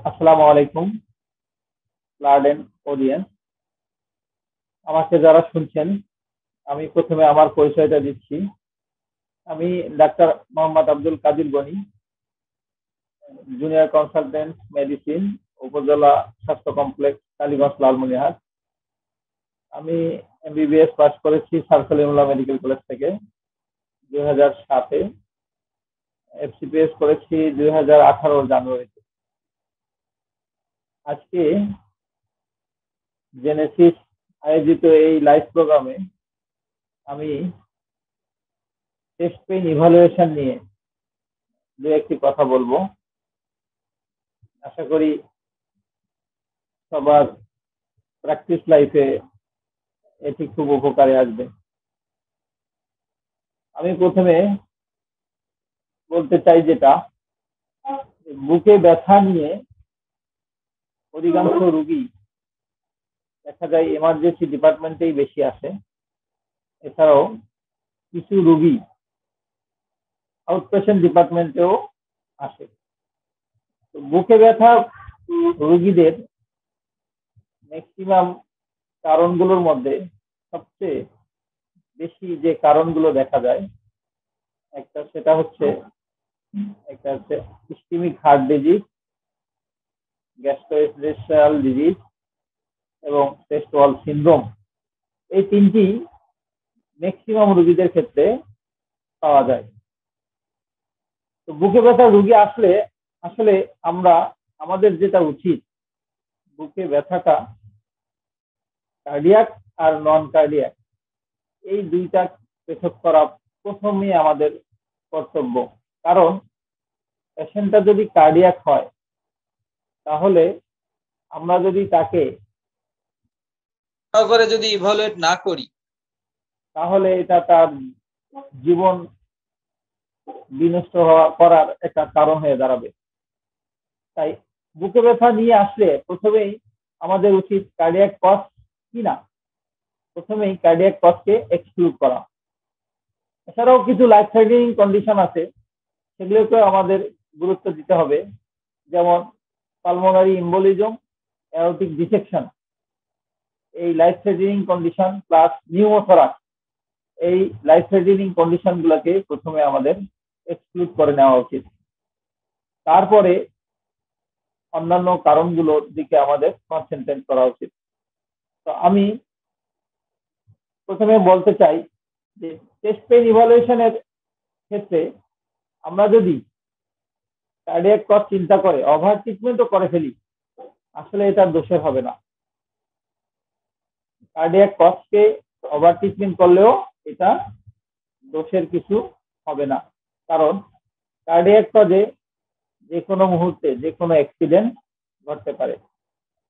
আসসালামু আলাইকুম লার্ডেন অডিয়েন্স। আমাকে যারা শুনছেন, আমি প্রথমে আমার পরিচয়টা দিচ্ছি। আমি doctor Mohammad Abdul Kadir Gani, junior consultant medicine, উপজেলা স্বাস্থ্য কমপ্লেক্স, কালীগঞ্জ, লালমনিরহাট। আমি এমবিবিএস পাস করেছি স্যার সলিমুল্লাহ মেডিকেল কলেজ থেকে 2007-এ। এফসিপিএস করেছি 2018 জানুয়ারিতে। আজকে জেনেসিস আয়োজিত এই লাইভ প্রোগ্রামে আমি চেস্ট পেইন ইভালুয়েশন নিয়ে দু একটি কথা বলবো। আশা করি সবার প্র্যাকটিস লাইফে এটি খুব উপকারে আসবে। আমি প্রথমে বলতে চাই যেটা বুকে ব্যথা নিয়ে অধিকাংশ রোগী দেখা যায় এমার্জেন্সি ডিপার্টমেন্টেই বেশি আসে। এছাড়াও কিছু রোগী আউটপেশেন্ট ডিপার্টমেন্টেও আসে। বুকে ব্যথা রোগীদের ম্যাক্সিমাম কারণগুলোর মধ্যে সবচেয়ে বেশি যে কারণগুলো দেখা যায় সেটা হচ্ছে ischaemic heart disease, gastrointestinal disease এবং চেস্ট ওয়াল সিনড্রোম। এই তিনটি ম্যাক্সিমাম রোগীদের ক্ষেত্রে পাওয়া যায়। তো বুকে ব্যথা রোগী আসলে আসলে আমাদের যেটা উচিত, বুকে ব্যথাটা কার্ডিয়াক আর নন কার্ডিয়াক এই দুইটা পৃথক করা প্রথমেই আমাদের কর্তব্য। কারণ পেশেন্টটা যদি কার্ডিয়াক হয়, তাহলে আমরা যদি তাকে করে যদি ইভালুয়েট না করি, তাহলে এটা তার জীবন বিনষ্ট করার একটা কারণ হয়ে দাঁড়াবে। তাই বুকে ব্যথা নিয়ে আসলে প্রথমেই আমাদের উচিত কার্ডিয়াক কজ কিনা, প্রথমেই কার্ডিয়াক কজকে এক্সক্লুড করা। এছাড়াও কিছু লাইফ থ্রেটানিং কন্ডিশন আছে, সেগুলোকে আমাদের গুরুত্ব দিতে হবে। যেমন পালমোনারি এম্বোলিজম, অ্যাওর্টিক ডিসেকশন, এই লাইফ থ্রেটানিং কন্ডিশন প্লাস নিউমোথরাক্স, এই লাইফ থ্রেটানিং কন্ডিশন গুলোকে প্রথমে আমাদের এক্সক্লুড করে নেওয়া উচিত। তারপরে অন্যান্য কারণগুলোর দিকে আমাদের কনসেন্ট্রেট করা উচিত। তো আমি প্রথমে বলতে চাই যে চেস্ট পেইন ইভালুয়েশনের ক্ষেত্রে আমরা যদি কার্ডিয়াক কজ চিন্তা করে ওভার ট্রিটমেন্টও করে ফেলি, আসলে এটা দোষের হবে না। কার্ডিয়াক কজকে ওভার ট্রিটমেন্ট করলেও এটা দোষের কিছু হবে না। কারণ কার্ডিয়াক কজে যে কোনো মুহূর্তে যে কোনো অ্যাক্সিডেন্ট ঘটতে পারে।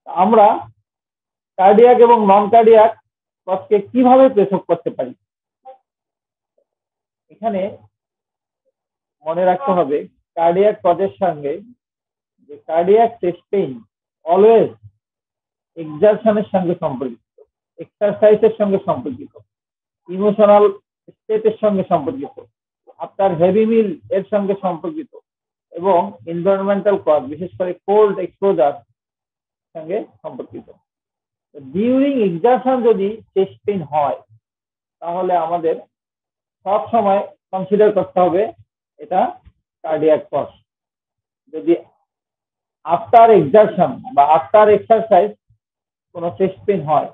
আমরা কার্ডিয়াক এবং নন কার্ডিয়াক কজকে কিভাবে পৃথক করতে পারি, এখানে মনে রাখতে হবে কার্ডিয়াক কজের সঙ্গে যে কার্ডিয়াক চেস্ট পেইন অলওয়েজ এক্সারশনের সঙ্গে সম্পর্কিত, এক্সারসাইজের সঙ্গে সম্পর্কিত, ইমোশনাল স্টেটের সঙ্গে সম্পর্কিত, আপনার হেভি মিল এর সঙ্গে সম্পর্কিত এবং এনভায়রনমেন্টাল কজ, বিশেষ করে কোল্ড এক্সপোজার সঙ্গে সম্পর্কিত। ডিউরিং এক্সারশন যদি চেস্ট পেইন হয়, তাহলে আমাদের সব সময় কনসিডার করতে হবে এটা কার্ডিয়াক কজ। যদি আফটার এক্সারশন বা আফটার এক্সারসাইজ কোনো চেস্ট পেইন হয়,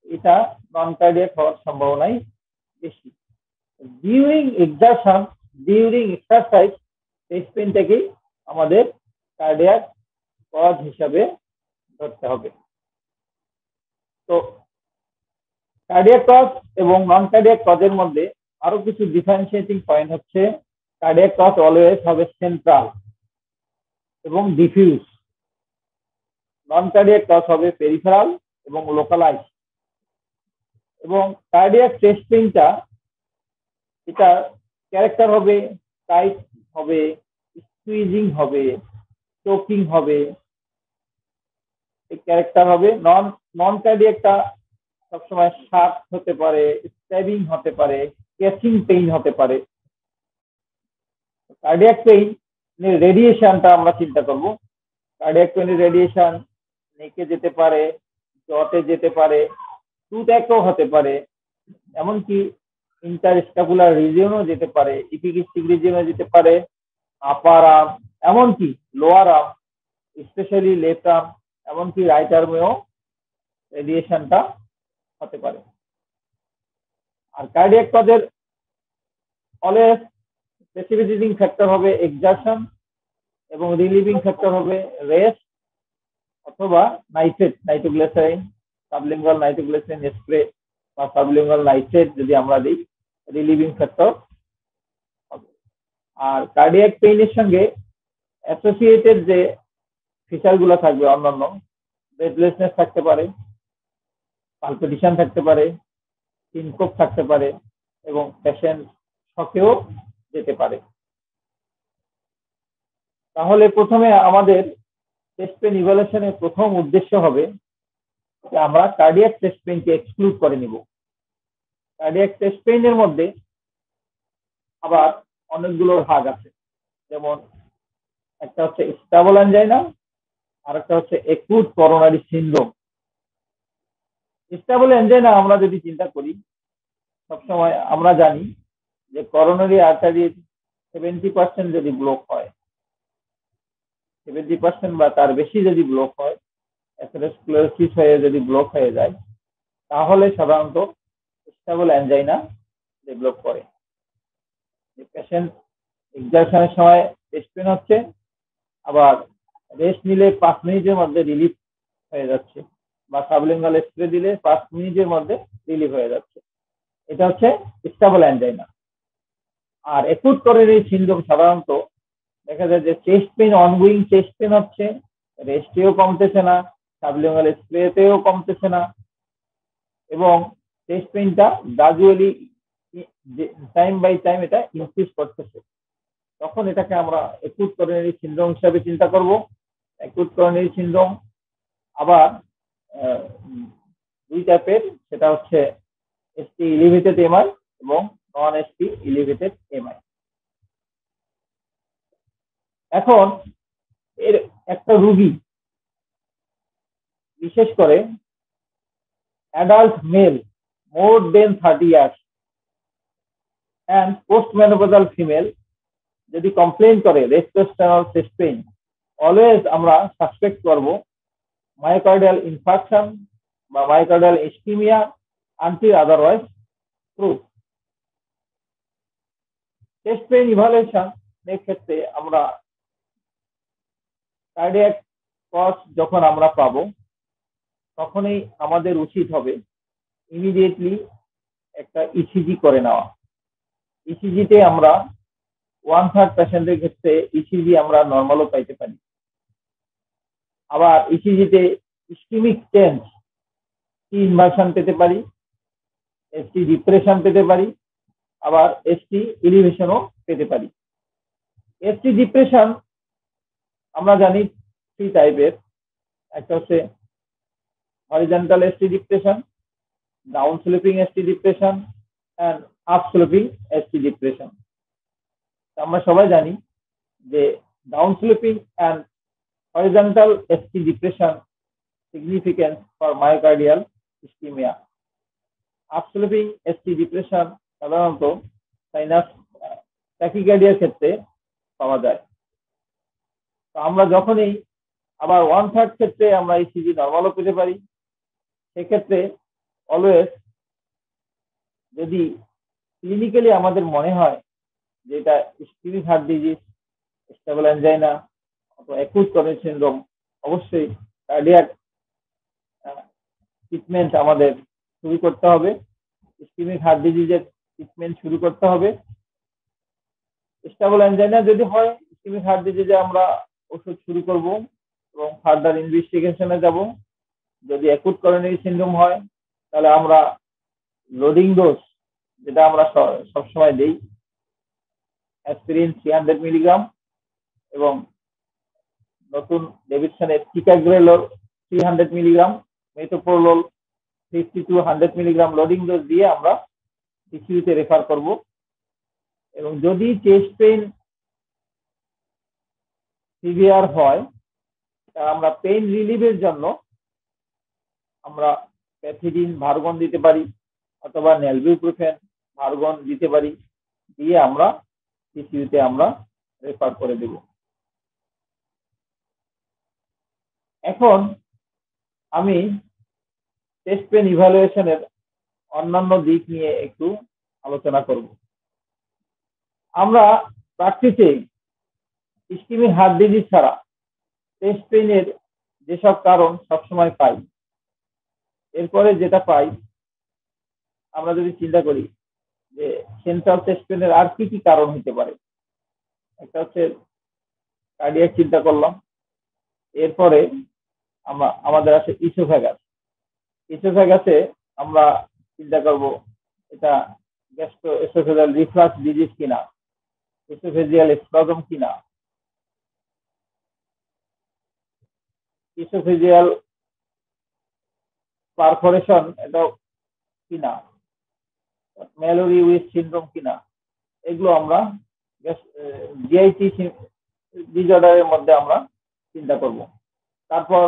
এটা নন কার্ডিয়াক হওয়ার সম্ভাবনাই বেশি। During exertion, during exercise chest পেইনটাকেই আমাদের কার্ডিয়াক কজ হিসাবে ধরতে হবে। তো কার্ডিয়াক কজ এবং নন কার্ডিয়াক কজের মধ্যে আরো কিছু ডিফারেন্সিয়েটিং পয়েন্ট হচ্ছে, কার্ডিয়াক কজ অলওয়েজ হবে সেন্ট্রাল এবং ডিফিউজ, নন কার্ডিয়াক কজ হবে পেরিফেরাল এবং লোকালাইজ। এবং কার্ডিয়াক চেস্ট পেইনটা এটা ক্যারেক্টার হবে টাইট হবে, স্কুইজিং হবে, চোকিং হবে, এই ক্যারেক্টার হবে। নন কার্ডিয়াকটা সবসময় শার্প হতে পারে, স্ট্যাবিং হতে পারে, ক্যাচিং পেইন হতে পারে। কার্ডিয়াক পেইন রেডিয়েশনটা আমরা চিন্তা করব। কার্ডিয়াক পেইন রেডিয়েশন নেকে যেতে পারে, জটে যেতে পারে, টুথ অ্যাকও হতে পারে, এমনকি ইন্টারস্টাকুলার রিজিয়নও যেতে পারে, ইপিগিস্টিক রিজিয়নও যেতে পারে, আপার আর্ম, এমনকি lower arm, specially left arm, এমনকি রাইট আর্মেও রেডিয়েশনটা হতে পারে। আর কার্ডিয়াক কজের অলওয়েজ প্রেসিপিটেটিং ফ্যাক্টর হবে এক্সারশন এবং রিলিভিং ফ্যাক্টর হবে রেস্ট অথবা nitrate, nitroglycerine, sublingual nitroglycerine spray বা সাবলিঙ্গুয়াল নাইট্রেট যদি আমরা দিই, রিলিভিং ফ্যাক্টর হবে। আর কার্ডিয়াক পেইনের সঙ্গে অ্যাসোসিয়েটেড যে ফিচারগুলো থাকবে অন্যান্য, ব্রেথলেসনেস থাকতে পারে, পালপিটেশন থাকতে পারে, সিনকোপ থাকতে পারে এবং পেশেন্ট শকেও যেতে পারে। তাহলে প্রথমে আমাদের চেস্ট পেইন ইভ্যালুয়েশনের প্রথম উদ্দেশ্য হবে যে আমরা কার্ডিয়াক চেস্ট পেইনকে এক্সক্লুড করে নিব। কার্ডিয়াক চেস্ট পেইনের মধ্যে আবার অনেকগুলো ভাগ আছে, যেমন একটা হচ্ছে স্টেবল অ্যানজাইনা, আর একটা হচ্ছে acute coronary syndrome. Stable angina আমরা যদি চিন্তা করি, সবসময় আমরা জানি যে করোনারি আর্টারির 70% যদি ব্লক হয়, 70% বা তার বেশি যদি ব্লক হয়, অ্যাথেরোস্ক্লেরোসিস হয়ে যদি ব্লক হয়ে যায়, তাহলে সাধারণত স্টেবল অ্যানজাইনা ডেভেলপ করে। পেশেন্ট এক্সারশনের সময় চেস্ট পেইন হচ্ছে, আবার রেস্ট নিলে 5 মিনিটের মধ্যে রিলিফ হয়ে যাচ্ছে, বা সাবলিঙ্গুয়াল স্প্রে দিলে 5 মিনিটের মধ্যে রিলিফ হয়ে যাচ্ছে, এটা হচ্ছে স্টেবল অ্যানজাইনা। আর একুট করোনারি সিনড্রোম সাধারণত দেখা যায় যে chest pain, ongoing chest pain হচ্ছে, রেস্টেও কমতেছে না, সাবলিঙ্গুয়াল স্প্রেতেও কমতেছে না, এবং চেস্ট পেইনটা গ্রাজুয়ালি টাইম বাই টাইম এটা ইনক্রিজ করতেছে, তখন এটাকে আমরা একুট করোনারি সিনড্রোম হিসাবে চিন্তা করব। একুট করোনারি সিনড্রোম আবার দুই টাইপের, সেটা হচ্ছে এসটি এলিভেটেড এমআই এবং নন এসটি এলিভেটেড এমআই। এখন এর একটা রোগী, বিশেষ করে adult male more than 30 years and post menopausal female যদি কমপ্লেন করে রেস্টোস্টেরল চেস্ট পেইন, অলওয়েজ আমরা সাসপেক্ট করব মায়োকার্ডিয়াল ইনফার্কশন বা myocardial ischaemia until otherwise prove. Chest pain evaluation এর ক্ষেত্রে আমরা কার্ডিয়াক কজ যখন আমরা পাবো, তখনই আমাদের উচিত হবে ইমিডিয়েটলি একটা ইসিজি করে নেওয়া। ইসিজিতে আমরা 1/3 পেশেন্টের ক্ষেত্রে ইসিজি আমরা নর্মালও পাইতে পারি, আবার ইসিজিতে ইসকিমিক চেঞ্জ টি ইনভার্সন পেতে পারি, এসটি ডিপ্রেশন পেতে পারি, আবার এসটি এলিভেশনও পেতে পারি। এসটি ডিপ্রেশন আমরা জানি 3 টাইপের, একটা হচ্ছে horizontal ST depression, down sloping ST depression and up sloping ST depression. আমরা সবাই জানি যে down sloping and horizontal ST depression significant for myocardial ischemia. Upsloping ST depression সাধারণত সাইনাস ট্যাকিকার্ডিয়ার ক্ষেত্রে পাওয়া যায়। তো আমরা যখনই আবার 1/3 ক্ষেত্রে আমরা ইসিজি নর্মালও পেতে পারি, সেক্ষেত্রে অলওয়েজ যদি ক্লিনিক্যালি আমাদের মনে হয় যে এটা ischaemic heart disease, stable angina অথবা অ্যাকুট করোনারি সিনড্রোম, অবশ্যই কার্ডিয়াক ট্রিটমেন্ট আমাদের শুরু করতে হবে। ইসকিমিক হার্ট ডিজিজের ট্রিটমেন্ট শুরু করতে হবে। স্টেবল অ্যানজাইনা যদি হয়, ইসকিমিক হার্ট ডিজিজে আমরা ওষুধ শুরু করব এবং ফার্দার ইনভেস্টিগেশনে যাব। যদি অ্যাকুট করোনারি সিনড্রোম হয়, তাহলে আমরা লোডিং ডোজ, যেটা আমরা সবসময় দিই, অ্যাসপিরিন 300 মিলিগ্রাম এবং নতুন ডেভিডসনের ticagrelor 300 milligram, metoprolol 50 to 100 milligram loading dose দিয়ে আমরা সিসিউতে রেফার করব। এবং যদি চেস্ট পেইন সিভিয়ার হয়, আমরা পেইন রিলিফের জন্য আমরা প্যাথিডিন ভার্গন দিতে পারি অথবা নেলবিউপ্রোফেন ভার্গন দিতে পারি, দিয়ে আমরা পিসিইউতে আমরা রেফার করে দেব। এখন আমি চেস্ট পেন ইভালুয়েশনের অন্যান্য দিক নিয়ে একটু আলোচনা করব। আমরা প্র্যাকটিসে ইসকেমিক হার্ট ডিজিজ ছাড়া চেস্ট পেইনের যেসব কারণ সবসময় পাই, এরপরে যেটা পাই আমরা যদি চিন্তা করি যে সেন্ট্রাল চেস্ট পেইনের আর কি কি কারণ হতে পারে, একটা হচ্ছে কার্ডিয়াক চিন্তা করলাম, এরপরে আমাদের আছে ইসোফেগাস। ইসোফেগাসে আমরা চিন্তা করব এটা গ্যাস্ট্রোএসোফেজিয়াল রিফ্লাক্স ডিজিজ কিনা, ইসোফেজিয়াল স্প্রাজম কিনা, ইসোফেজিয়াল পারফোরেশন এটা কিনা, ম্যালোরি উইথ সিনড্রোম কিনা, এগুলো আমরা জিআইটি ডিসঅর্ডারের মধ্যে আমরা চিন্তা করব। তারপর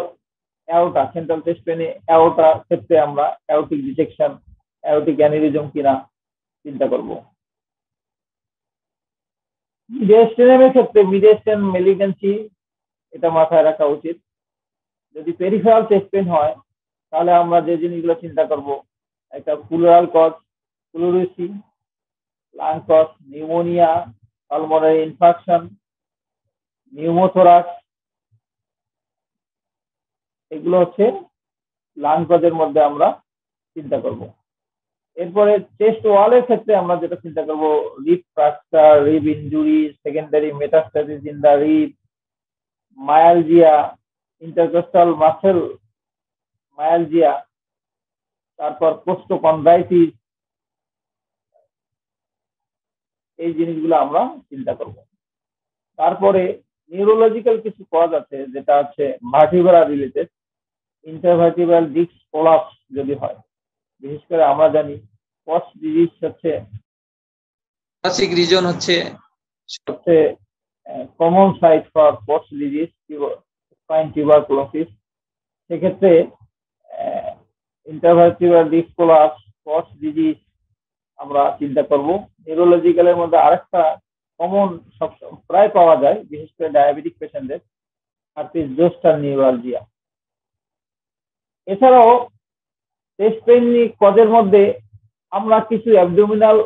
অ্যাওর্টা, সেন্ট্রাল চেস্ট পেনে অ্যাওর্টা ক্ষেত্রে আমরা অ্যাওর্টিক ডিটেকশন, অ্যাওর্টিক অ্যানিউরিজম কিনা চিন্তা করব। মিডিয়াস্টেনামের ক্ষেত্রে মিডিয়াস্টেন মেলিগনেন্সি এটা মাথায় রাখা উচিত। যদি পেরিফেরাল চেস্ট পেন হয় তাহলে আমরা যে জিনিসগুলো চিন্তা করব, একটা pleural cause, pleurisy, lung cause, pneumonia, pulmonary infection, pneumothorax, এগুলো হচ্ছে লাং কজের মধ্যে আমরা চিন্তা করব। এরপরে চেস্ট ওয়ালের ক্ষেত্রে আমরা যেটা চিন্তা করব, rib fracture, rib injury, secondary metastasis in the rib, myalgia, intercostal muscle myalgia, তারপর কোস্টোকন্ড্রাইটিস, এই জিনিসগুলো আমরা চিন্তা করব। তারপরে নিউরোলজিক্যাল কিছু কজ আছে যেটা হচ্ছে vertebra related, intervertebral disc collapse যদি হয়, বিশেষ করে আমরা জানি পক্স ডিজিজ হচ্ছে ক্লাসিক রিজন হচ্ছে সবচেয়ে common site for Pott's disease, spine tuberculosis. সেক্ষেত্রে intervertebral disc collapse, Pott's disease আমরা চিন্তা করব। নিউরোলজিক্যালের মধ্যে আরেকটা কমন সব প্রায় পাওয়া যায়, বিশেষ করে ডায়াবেটিক পেশেন্টদের, হার্পিস জোস্টার নিউরালজিয়া। এছাড়াও চেস্ট পেইন কজের মধ্যে আমরা কিছু অ্যাবডোমিনাল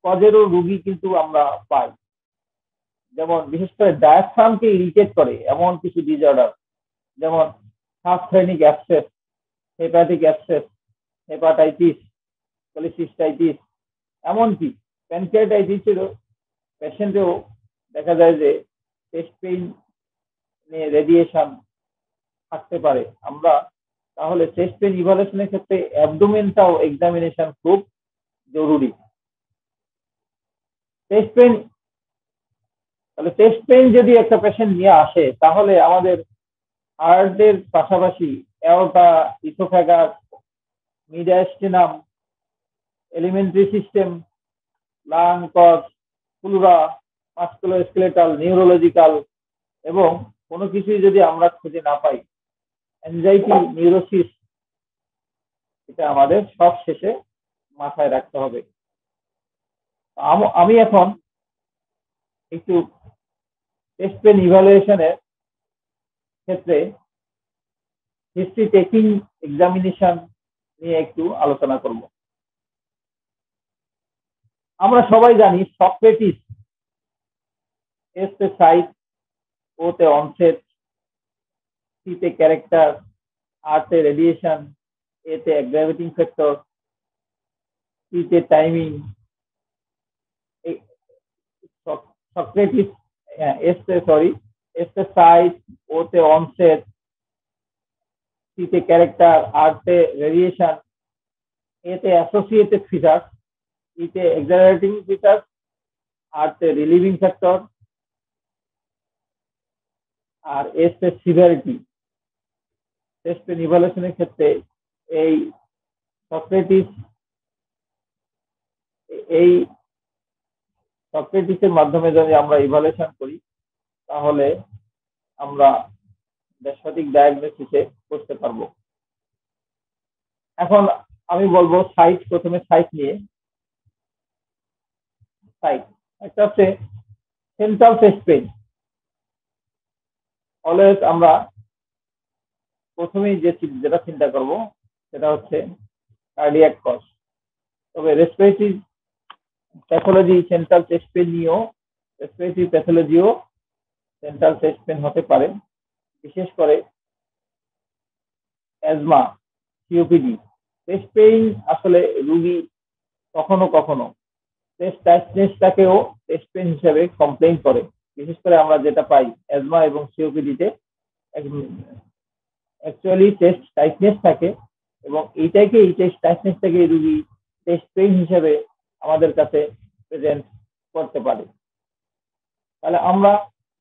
কজেরও রোগী কিন্তু আমরা পাই, যেমন বিশেষ করে ডায়াফ্রামকে ইরিটেট করে এমন কিছু ডিসঅর্ডার, যেমন সাবথ্রেনিক অ্যাবসেস, হেপাটিক অ্যাবসেস, হেপাটাইটিস, পলিসিস্টাইটিস, এমনকি প্যানক্রিয়াটাইটিসেরও পেশেন্টেও দেখা যায় যে চেস্ট পেইন নিয়ে রেডিয়েশন থাকতে পারে। আমরা তাহলে চেস্ট পেইন ইভালুয়েশনের ক্ষেত্রে অ্যাবডোমেনটাও এক্সামিনেশন খুব জরুরি। চেস্ট পেইন, তাহলে চেস্ট পেইন যদি একটা পেশেন্ট নিয়ে আসে তাহলে আমাদের হার্টের পাশাপাশি aorta, oesophagus, mediastinum, alimentary system, lung cause, pleura, musculoskeletal, neurological, এবং কোনো কিছুই যদি আমরা খুঁজে না পাই, অ্যাংজাইটি, নিউরোসিস, এটা আমাদের সব শেষে মাথায় রাখতে হবে। আমি এখন একটু চেস্ট পেইন ইভালুয়েশনের ক্ষেত্রে হিস্ট্রি টেকিং এক্সামিনেশন নিয়ে একটু আলোচনা করব। আমরা সবাই জানি সক্রেটিস, এসতে সাইট, ওতে অনসেট, সিতে ক্যারেক্টার, আরতে রেডিয়েশন, এতে অ্যাগ্রাভেটিং ফ্যাক্টর, সিতে টাইমিং। সক্রেটিস, এসতে সাইট, ওতে অনসেট, সিতে ক্যারেক্টার, আরতে রেডিয়েশন, এতে অ্যাসোসিয়েটেড ফিচার্স, ইতে এক্সাজারেটিং ফিচার্স, আরতে রিলিভিং ফ্যাক্টর, আর এসতে সিভিয়ারিটি। চেস্ট পেইন ইভালুয়েশনের ক্ষেত্রে এই সক্রেটিসের মাধ্যমে যদি আমরা ইভালুয়েশন করি তাহলে আমরা সঠিক ডায়াগনোসিসে করতে পারবো। এখন আমি বলবো সাইট, প্রথমে সাইট নিয়ে। সাইট একটা হচ্ছে সেন্ট্রাল চেস্ট পেইন। অলওয়েজ আমরা প্রথমেই যেটা চিন্তা করব সেটা হচ্ছে কার্ডিয়াক কজ। তবে respiratory pathology central chest pain নিয়েও, রেসপিরেটরি প্যাথোলজিও সেন্ট্রাল চেস্ট পেইন হতে পারে, বিশেষ করে অ্যাজমা, সিওপিডি। চেস্ট পেইন আসলে রুগী কখনো কখনো চেস্ট টাইটনেসটাকেও চেস্ট পেইন হিসেবে কমপ্লেইন করে। বিশেষ করে আমরা যেটা পাই অ্যাজমা এবং সিওপিডিতে অ্যাকচুয়ালি চেস্ট টাইটনেস থাকে, এবং এই চেস্ট টাইটনেসটাকে রুগী চেস্ট পেইন হিসেবে আমাদের কাছে প্রেজেন্ট করতে পারে। তাহলে আমরা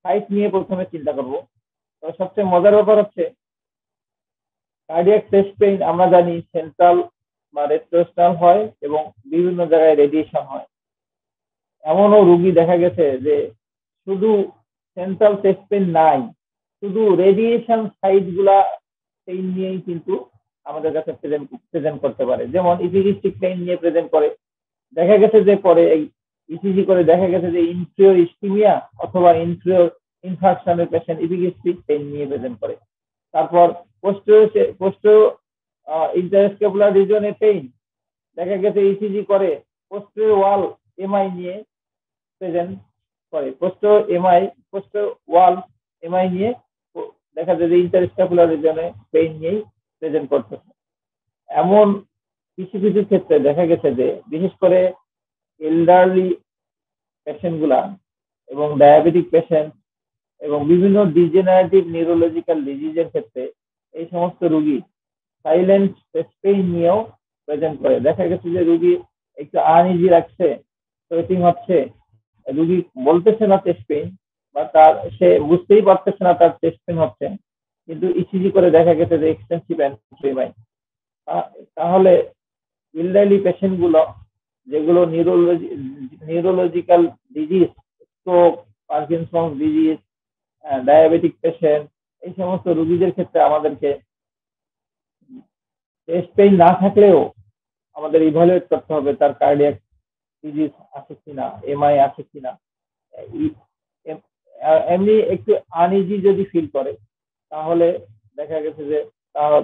সাইট নিয়ে প্রথমে চিন্তা করব। তবে সবচেয়ে মজার ব্যাপার হচ্ছে কার্ডিয়াক চেস্ট পেইন আমরা জানি সেন্ট্রাল বা রেট্রোস্টাল হয় এবং বিভিন্ন জায়গায় রেডিয়েশন হয়। এমনও রুগী দেখা গেছে যে শুধু সেন্ট্রাল চেস্ট পেইন নাই, শুধু রেডিয়েশন সাইড গুলা পেইন নিয়েই কিন্তু আমাদের কাছে প্রেজেন্ট করতে পারে। যেমন ইপিজিস্টিক পেইন নিয়ে প্রেজেন্ট করে, দেখা গেছে যে পরে এই ইসিজি করে দেখা গেছে যে ইনফিওর ইস্কিমিয়া অথবা ইনফিওর ইনফাকশনের পেশেন্ট ইপিজিস্টিক পেইন নিয়ে প্রেজেন্ট করে। তারপর পোস্টিও ইন্টারস্কেপুলার রিজনে পেইন, দেখা গেছে ইসিজি করে পোস্টিও ওয়াল এমআই নিয়ে প্রেজেন্ট করে। পোস্টিও ওয়াল এমআই নিয়ে দেখা যায় যে ইন্টারস্কেপুলার রিজনে পেইন নিয়েই প্রেজেন্ট করতেছে। এমন কিছু কিছু ক্ষেত্রে দেখা গেছে যে বিশেষ করে এল্ডারলি পেশেন্ট গুলা এবং ডায়াবেটিক পেশেন্ট এবং বিভিন্ন ডিজেনারেটিভ নিউরোলজিক্যাল ডিজিজের ক্ষেত্রে এই সমস্ত রোগী সাইলেন্ট চেস্ট পেইন নিয়েও প্রেজেন্ট করে। দেখা গেছে যে রোগী একটু আনইজি লাগছে, সোয়েটিং হচ্ছে, রোগী বলতেছে না চেস্ট পেইন, বা সে বুঝতেই পারতেছে না তার চেস্ট পেইন হচ্ছে, কিন্তু ইসিজি করে দেখা গেছে যে এক্সটেন্সিভ এনফ্লেমাই। তাহলে এল্ডারলি পেশেন্ট গুলো যেগুলো neurological disease, stroke, Parkinson's disease, diabetic patient, এই সমস্ত রোগীদের ক্ষেত্রে আমাদেরকে চেস্ট পেইন না থাকলেও আমাদের ইভালুয়েট করতে হবে তার কার্ডিয়াক ডিজিজ আছে কিনা, এমআই আছে কিনা। এমনি একটু আনইজি যদি ফিল করে তাহলে দেখা গেছে যে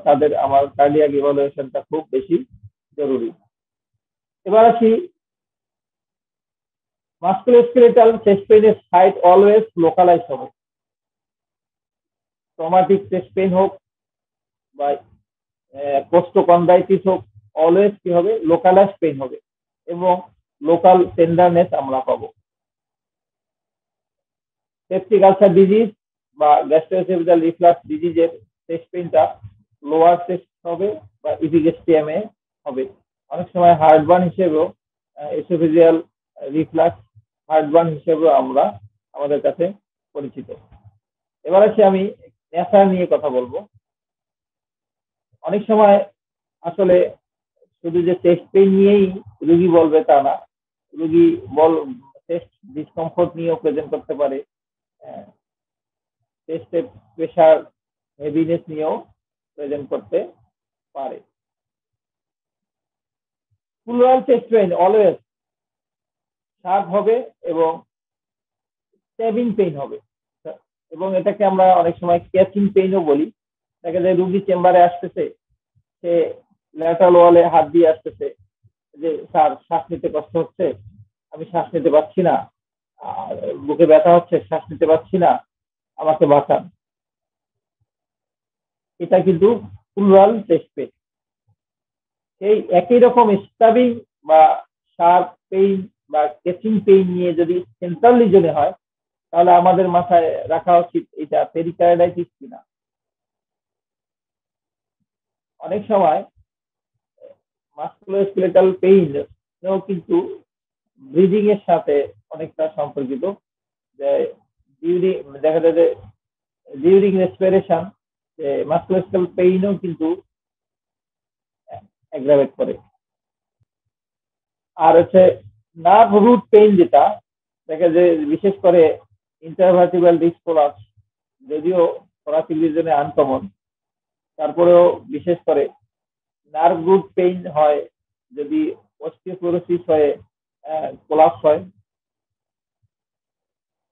তাদের আমার কার্ডিয়াক ইভালুয়েশনটা খুব বেশি জরুরি। এবার আসি মাস্কুলোস্কেলেটাল চেস্ট পেইনের সাইট অলওয়েজ লোকালাইজ হবে। ট্রমাটিক চেস্ট পেইন হোক বা কোস্টোকন্ডাইটিস হোক, অলওয়েজ কি হবে, লোকালাইজ পেইন হবে এবং লোকাল টেন্ডারনেস আমরা পাবো। পেপটিক আলসার ডিজিজ বা গ্যাস্ট্রোএসোফেজিয়াল রিফ্লাক্স ডিজিজের চেস্ট পেইনটা লোয়ার চেস্ট হবে বা ইপিগ্যাস্ট্রিয়ামে হবে। অনেক সময় হার্টবার্ন হিসেবেও এসোফেজিয়াল রিফ্লাক্স হার্টবার্ন হিসেবেও আমরা আমাদের কাছে পরিচিত। এবার আসি আমি নেশা নিয়ে কথা বলবো। অনেক সময় আসলে শুধু যে চেস্ট পেইন নিয়েই রুগী বলবে তা না, রুগী চেস্ট ডিসকমফোর্ট নিয়েও প্রেজেন্ট করতে পারে, চেস্টে প্রেশার হেভিনেস নিয়েও প্রেজেন্ট করতে পারে। Plural chest pain always sharp হবে এবং স্ট্যাবিং পেইন হবে, এবং এটাকে আমরা অনেক সময় ক্যাচিং পেইনও বলি। দেখা যায় রুগী চেম্বারে আসতেছে, সে ল্যাটারাল ওয়ালে হাত দিয়ে আসতেছে যে স্যার শ্বাস নিতে কষ্ট হচ্ছে, আমি শ্বাস নিতে পারছি না, বুকে ব্যথা হচ্ছে, শ্বাস নিতে পারছি না, আমাকে বাঁচান। এটা কিন্তু প্লুরাল চেস্ট পেইন। সেই একই রকম স্টাবিং বা শার্প পেইন বা ক্যাচিং পেইন নিয়ে যদি সেন্ট্রাল রিজনে হয় তাহলে আমাদের মাথায় রাখা উচিত এটা পেরিকার্ডাইটিস কিনা। অনেক সময় মাস্কুলোস্কেলেটাল পেইন কিন্তু ব্রিদিং এর সাথে অনেকটা সম্পর্কিত। দেখা যায় যে ডিউরিং রেসপিরেশন মাস্কুলোস্কেলেটাল পেইনও কিন্তু অ্যাগ্রাভেট করে। আর হচ্ছে নার্ভ রুট পেইন, যেটা দেখা যায় বিশেষ করে ইন্টারভার্টিব্রাল ডিসক প্রলাপস, যদিও thoracic region এ আনকমন, তারপরেও বিশেষ করে নার্ভ রুট পেইন হয় যদি অস্টিওপোরোসিস হয়ে কোলাপস হয়,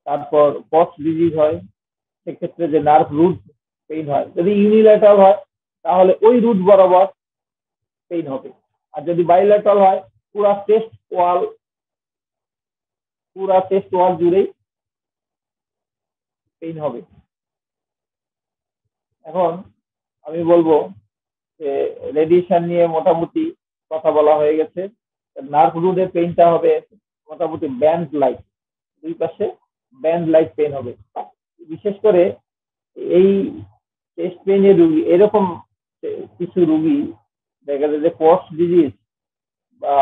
তারপর পক্স ডিজিজ হয়, সেক্ষেত্রে যে নার্ভ রুট পেইন হয়, যদি ইউনিল্যাটারাল হয় তাহলে ওই রুট বরাবর পেইন হবে, আর যদি বাইল্যাটারাল হয় পুরা চেস্ট ওয়াল জুড়েই পেইন হবে। এখন আমি বলবো যে রেডিয়েশন নিয়ে মোটামুটি কথা বলা হয়ে গেছে। নার্ভ রুটের পেইনটা হবে মোটামুটি ব্যান্ড লাইক, দুই পাশে ব্যান্ড লাইক পেইন হবে। বিশেষ করে এই চেস্ট পেইনের রুগী, এরকম কিছু রুগী দেখা যায় যে পক্স ডিজিজ বা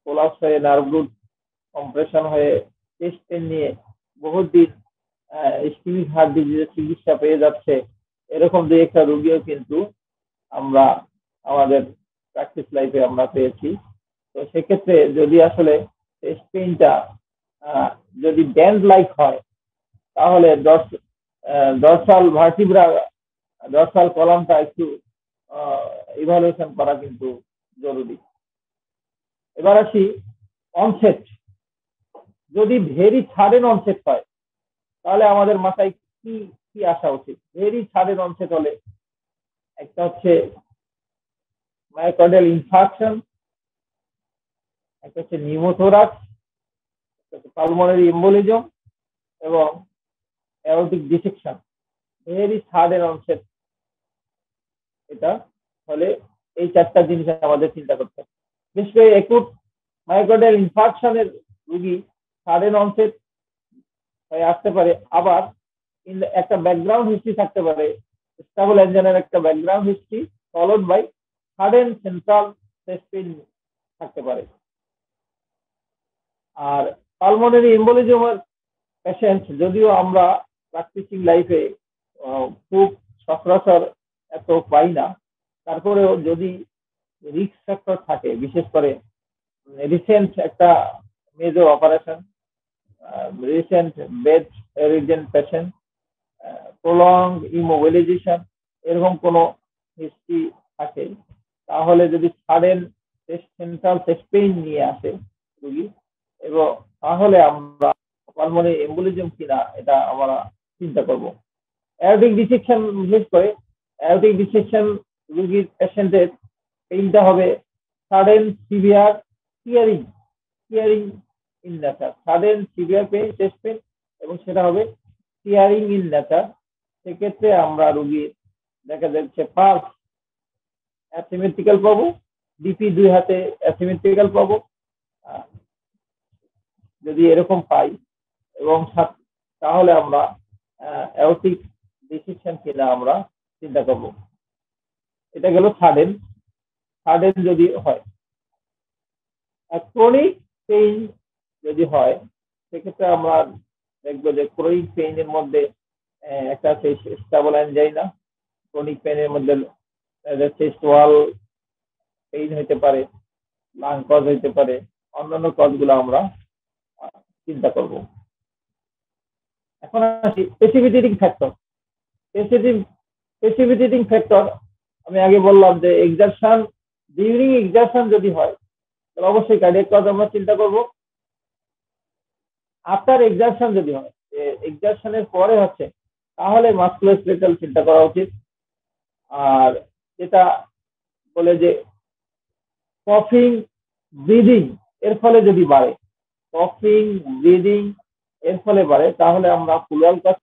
কোলাপস হয়ে নার্ভ রুট কম্প্রেশন হয়ে চেস্ট পেইন নিয়ে বহুত দিন ইসকেমিক হার্ট ডিজিজের চিকিৎসা পেয়ে যাচ্ছে, এরকম দুই একটা রুগীও কিন্তু আমরা আমাদের প্র্যাকটিস লাইফে আমরা পেয়েছি। তো সেক্ষেত্রে যদি আসলে চেস্ট পেইনটা যদি ব্যান্ড লাইক হয় তাহলে ডরসাল ভার্টিব্রা, ডরসাল কলামটা একটু ইভালুয়েশন করা কিন্তু জরুরি। এবার আসি অনসেট। যদি ভেরি সাডেন অনসেট হয় তাহলে আমাদের মাথায় কি কি আসা উচিত? ভেরি সাডেন অনসেট হলে একটা হচ্ছে মায়োকার্ডিয়াল ইনফার্কশন, একটা হচ্ছে নিউমোথোরাক্স, পালমোনারি এম্বোলিজম এবং aortic dissection. Very sudden onset এটা হলে এই চারটা জিনিস আমাদের চিন্তা করতে হবে। বিশেষ করে একুট মায়োকার্ডিয়াল ইনফার্কশনের রোগী সাডেন অনসেট হয়ে আসতে পারে, আবার একটা ব্যাকগ্রাউন্ড হিস্ট্রি থাকতে পারে, স্টেবল এনজাইনার একটা background history followed by sudden central chest pain থাকতে পারে। আর পালমোনারি এম্বোলিজমের পেশেন্ট যদিও আমরা প্র্যাকটিসিং লাইফে খুব সচরাচর এত পাই না, তারপরেও যদি রিস্ক ফ্যাক্টর থাকে, বিশেষ করে রিসেন্ট একটা major operation, recent bed ridden patient, prolong immobilisation, এরকম কোনো হিস্ট্রি থাকে, তাহলে যদি সাডেন সেন্ট্রাল চেস্ট পেইন নিয়ে আসে রোগী, এবং তাহলে আমরা পালমোনারি এম্বোলিজম কিনা এটা আমরা চিন্তা করব। অ্যাওর্টিক ডিসেকশন, বিশেষ করে অ্যাওর্টিক ডিসেকশন রোগীর পেশেন্টের পেইনটা হবে sudden severe tearing in nature, sudden severe pain, chest pain, এবং সেটা হবে টিয়ারিং ইন নেচার। সেক্ষেত্রে আমরা রোগীর দেখা যাচ্ছে ফার্স্ট অ্যাসিমেট্রিক্যাল পাবো, ডিপি দুই হাতে অ্যাসিমেট্রিক্যাল পাবো যদি এরকম পাই, এবং তাহলে আমরা অ্যাওর্টিক ডিসেকশন কিনা আমরা চিন্তা করব। এটা গেল সাডেন যদি হয়। ক্রনিক পেইন যদি হয় সেক্ষেত্রে আমরা দেখবো যে ক্রনিক পেইনের মধ্যে একটা আছে স্টেবল অ্যানজাইনা, ক্রনিক পেইনের মধ্যে চেস্ট ওয়াল পেইন হইতে পারে, লাং কজ হইতে পারে, অন্যান্য কজগুলো আমরা চিন্তা করব। এখন আসি প্রেসিপিটেটিং ফ্যাক্টর। প্রেসিপিটেটিং ফ্যাক্টর আমি আগে বললাম যে এক্সারশন, ডিউরিং এক্সারশন যদি হয় তাহলে অবশ্যই কার্ডিয়াক কজ আমরা চিন্তা করব। আফটার এক্সারশন যদি হয়, এক্সারশনের পরে হচ্ছে, তাহলে মাসকুলোস্কেলেটাল চিন্তা করা উচিত। আর যেটা বলে যে কফিং ব্রিদিং এর ফলে যদি বাড়ে, কফিং ব্রিদিং এর ফলে বাড়ে, তাহলে আমরা প্লুরাল কজ।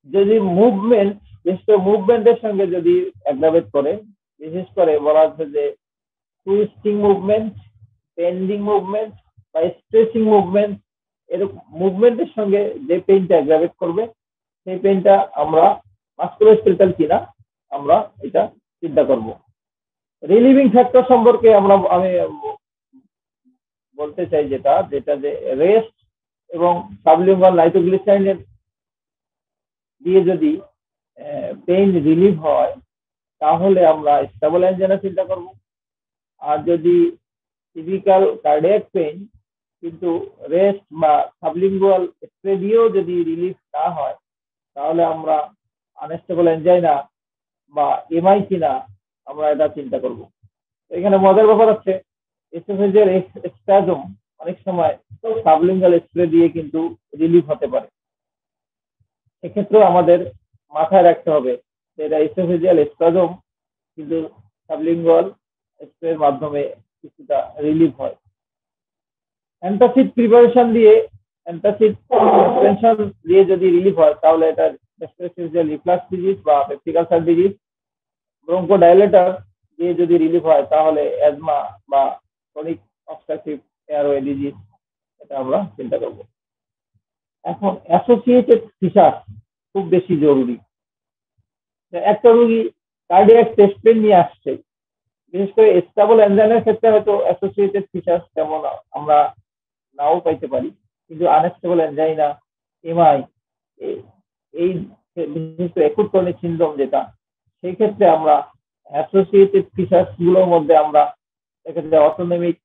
যদি মুভমেন্ট, বিশেষ করে মুভমেন্টের সঙ্গে যদি অ্যাগ্রাভেট করে, বিশেষ করে বলা হচ্ছে যে টুইস্টিং মুভমেন্ট, বেন্ডিং মুভমেন্ট বা স্ট্রেচিং মুভমেন্ট, এরকম মুভমেন্টের সঙ্গে যে পেইনটা অ্যাগ্রাভেট করবে সেই পেইনটা আমরা মাসকুলোস্কেলেটাল কিনা আমরা এটা চিন্তা করব। রিলিভিং ফ্যাক্টর সম্পর্কে আমি বলতে চাই যেটা যে রেস্ট এবং সাবলিঙ্গুয়াল নাইট্রোগ্লিসারিনের দিয়ে যদি পেইন রিলিভ হয় তাহলে আমরা স্টেবল অ্যানজাইনা চিন্তা করব। আর যদি টিপিক্যাল কার্ডিয়াক পেইন কিন্তু রেস্ট বা সাবলিঙ্গুয়াল স্প্রে দিয়েও যদি রিলিফ না হয় তাহলে আমরা আনস্টেবল এনজাইনা বা এমআই কিনা আমরা এটা চিন্তা করব। এখানে মজার ব্যাপার হচ্ছে এসোফেজিয়াল স্প্যাজম অনেক সময় সাবলিঙ্গাল স্প্রে দিয়ে কিন্তু রিলিফ হতে পারে। এক্ষেত্রেও আমাদের মাথায় রাখতে হবে যে এটা এসোফেজিয়াল স্প্যাজম, কিন্তু সাবলিঙ্গাল স্প্রের মাধ্যমে কিছুটা রিলিফ হয়। অ্যান্টাসিড প্রিপারেশন দিয়ে, অ্যান্টাসিড সাসপেনশন দিয়ে যদি রিলিফ হয় তাহলে এটা এসোফেজিয়াল রিফ্লাক্স ডিজিজ বা পেপটিক আলসার ডিজিজ। ব্রঙ্কোডাইলেটর দিয়ে যদি রিলিফ হয় তাহলে অ্যাজমা বা ক্রনিক অবস্ট্রাকটিভ এয়ারওয়ে ডিজিজ, এটা আমরা চিন্তা করব। এখন অ্যাসোসিয়েটেড ফিচার খুব বেশি জরুরি। একটা রোগী কার্ডিয়াক চেস্ট পেইন নিয়ে আসছে, বিশেষ করে স্টেবল এনজাইমের ক্ষেত্রে হয়তো অ্যাসোসিয়েটেড ফিচার তেমন আমরা নাও পাইতে পারি, কিন্তু আনস্টেবল এনজাইনা, এমআই, এই বিশেষ করে একুট ক্রনিক সিনড্রোম যেটা, সেই ক্ষেত্রে আমরা অ্যাসোসিয়েটেড ফিচার্স গুলোর মধ্যে আমরা এক্ষেত্রে অটোনমিক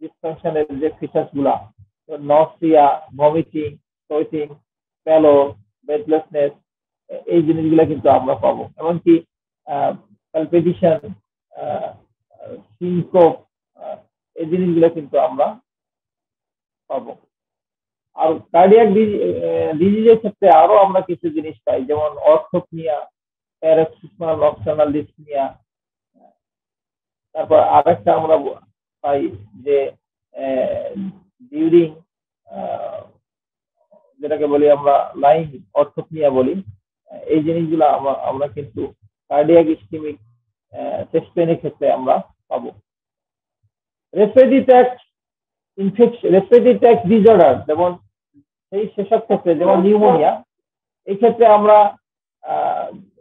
ডিসফাংশনের যে ফিচার্স গুলা, নসিয়া, ভমিটিং, সোয়েটিং, প্যালো, ব্রেথলেসনেস, এই জিনিসগুলো কিন্তু আমরা পাবো। এমনকি পালপিটেশন, সিনকোপ, এই জিনিসগুলো কিন্তু আমরা পাবো। আর কার্ডিয়াক ডিজিজের ক্ষেত্রে আরো আমরা কিছু জিনিস পাই, যেমন অর্থোপনিয়া, প্যারক্সিসমাল নকটার্নাল ডিসনিয়া। তারপর আরেকটা আমরা পাই যে ডিউরিং, যেটাকে বলি আমরা লাইন অর্থোপনিয়া বলি, এই জিনিসগুলো আমরা কিন্তু কার্ডিয়াক ইসকেমিক চেস্ট পেইনের ক্ষেত্রে আমরা পাবো। Respiratory tract infection, respiratory tract disorder, যেমন সেসব ক্ষেত্রে যেমন নিউমোনিয়া, এই ক্ষেত্রে আমরা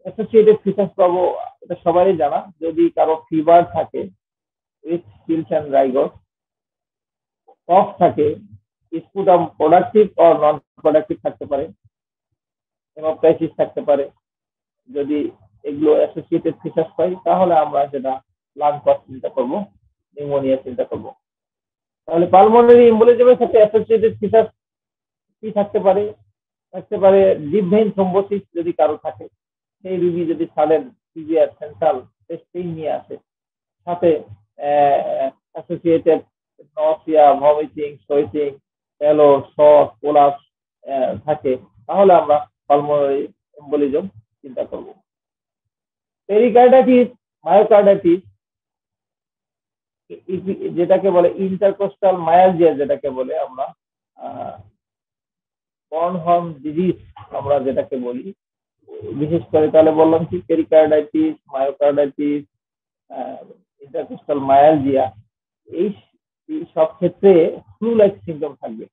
অ্যাসোসিয়েটেড ফিচার্স পাবো। এটা সবারই জানা, যদি কারো ফিভার থাকে উইথ চিলস এন্ড রাইগর, কফ থাকে, sputum productive or non productive থাকতে পারে, হেমোপ্টাইটিস থাকতে পারে। যদি এগুলো অ্যাসোসিয়েটেড ফিচার্স পাই তাহলে আমরা যেটা লাং কজ চিন্তা করবো, নিউমোনিয়া চিন্তা করবো। তাহলে পালমোনারি এম্বোলিজমের ক্ষেত্রে অ্যাসোসিয়েটেড ফিচার্স কি থাকতে পারে? থাকতে পারে ডিপ ভেইন থ্রম্বোসিস যদি কারো থাকে, সেই রোগী যদি sudden severe central chest pain নিয়ে আসে, সাথে অ্যাসোসিয়েটেড নসিয়া, ভমিটিং, সোয়েটিং, প্যালো, শক, কোলাপস থাকে, তাহলে আমরা পালমোনারি এম্বোলিজম চিন্তা করব। পেরিকার্ডাইটিস, মায়োকার্ডাইটিস, যেটাকে বলে ইন্টারকোস্টাল মায়ালজিয়া, যেটাকে বলে আমরা বর্নহর্ন ডিজিজ আমরা যেটাকে বলি, বিশেষ করে তাহলে বললাম কি পেরিকার্ডাইটিস, মায়োকার্ডাইটিস, ইন্টারকোস্টাল মায়ালজিয়া, এই সব ক্ষেত্রে ফ্লু লাইক সিমটম থাকবে।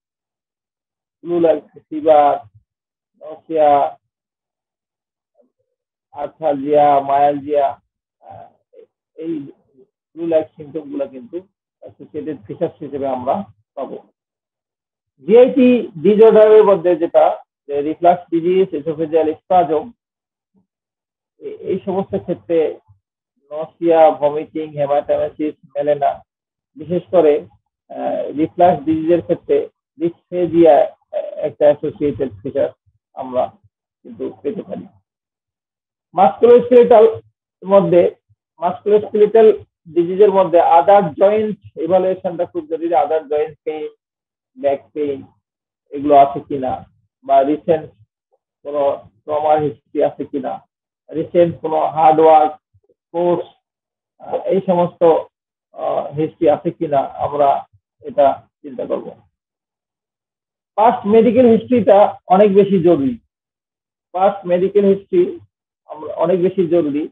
Flu like fever, nausea, arthralgia, myalgia, এই ফ্লু লাইক সিমটম গুলো কিন্তু অ্যাসোসিয়েটেড ফিচার্স হিসেবে আমরা পাবো। জিআইটি ডিসঅর্ডারের মধ্যে যেটা রিফ্লাক্স ডিজিজ, এসোফেজিয়াল স্পাজম, এই সমস্ত ক্ষেত্রে নসিয়া, ভমিটিং, হেমাটাইমাসিস, মেলেনা, বিশেষ করে রিফ্লাক্স ডিজিজের ক্ষেত্রে ডিসফেজিয়া একটা অ্যাসোসিয়েটেড ফিচার আমরা কিন্তু পেতে পারি। মাস্কুলোস্কেলেটাল মধ্যে, মাস্কুলোস্কেলেটাল ডিজিজের মধ্যে আদার জয়েন্ট ইভালুয়েশনটা খুব জরুরি। আদার জয়েন্ট পেইন, ব্যাক পেইন, এগুলো আছে কিনা, বা রিসেন্ট কোনো ট্রমার হিস্ট্রি আছে কিনা, রিসেন্ট কোনো হার্ড ওয়ার্ক, স্পোর্টস, এই সমস্ত হিস্ট্রি আছে কিনা আমরা এটা চিন্তা করব। পাস্ট মেডিকেল হিস্ট্রিটা অনেক বেশি জরুরি। পাস্ট মেডিকেল হিস্ট্রি অনেক বেশি জরুরি।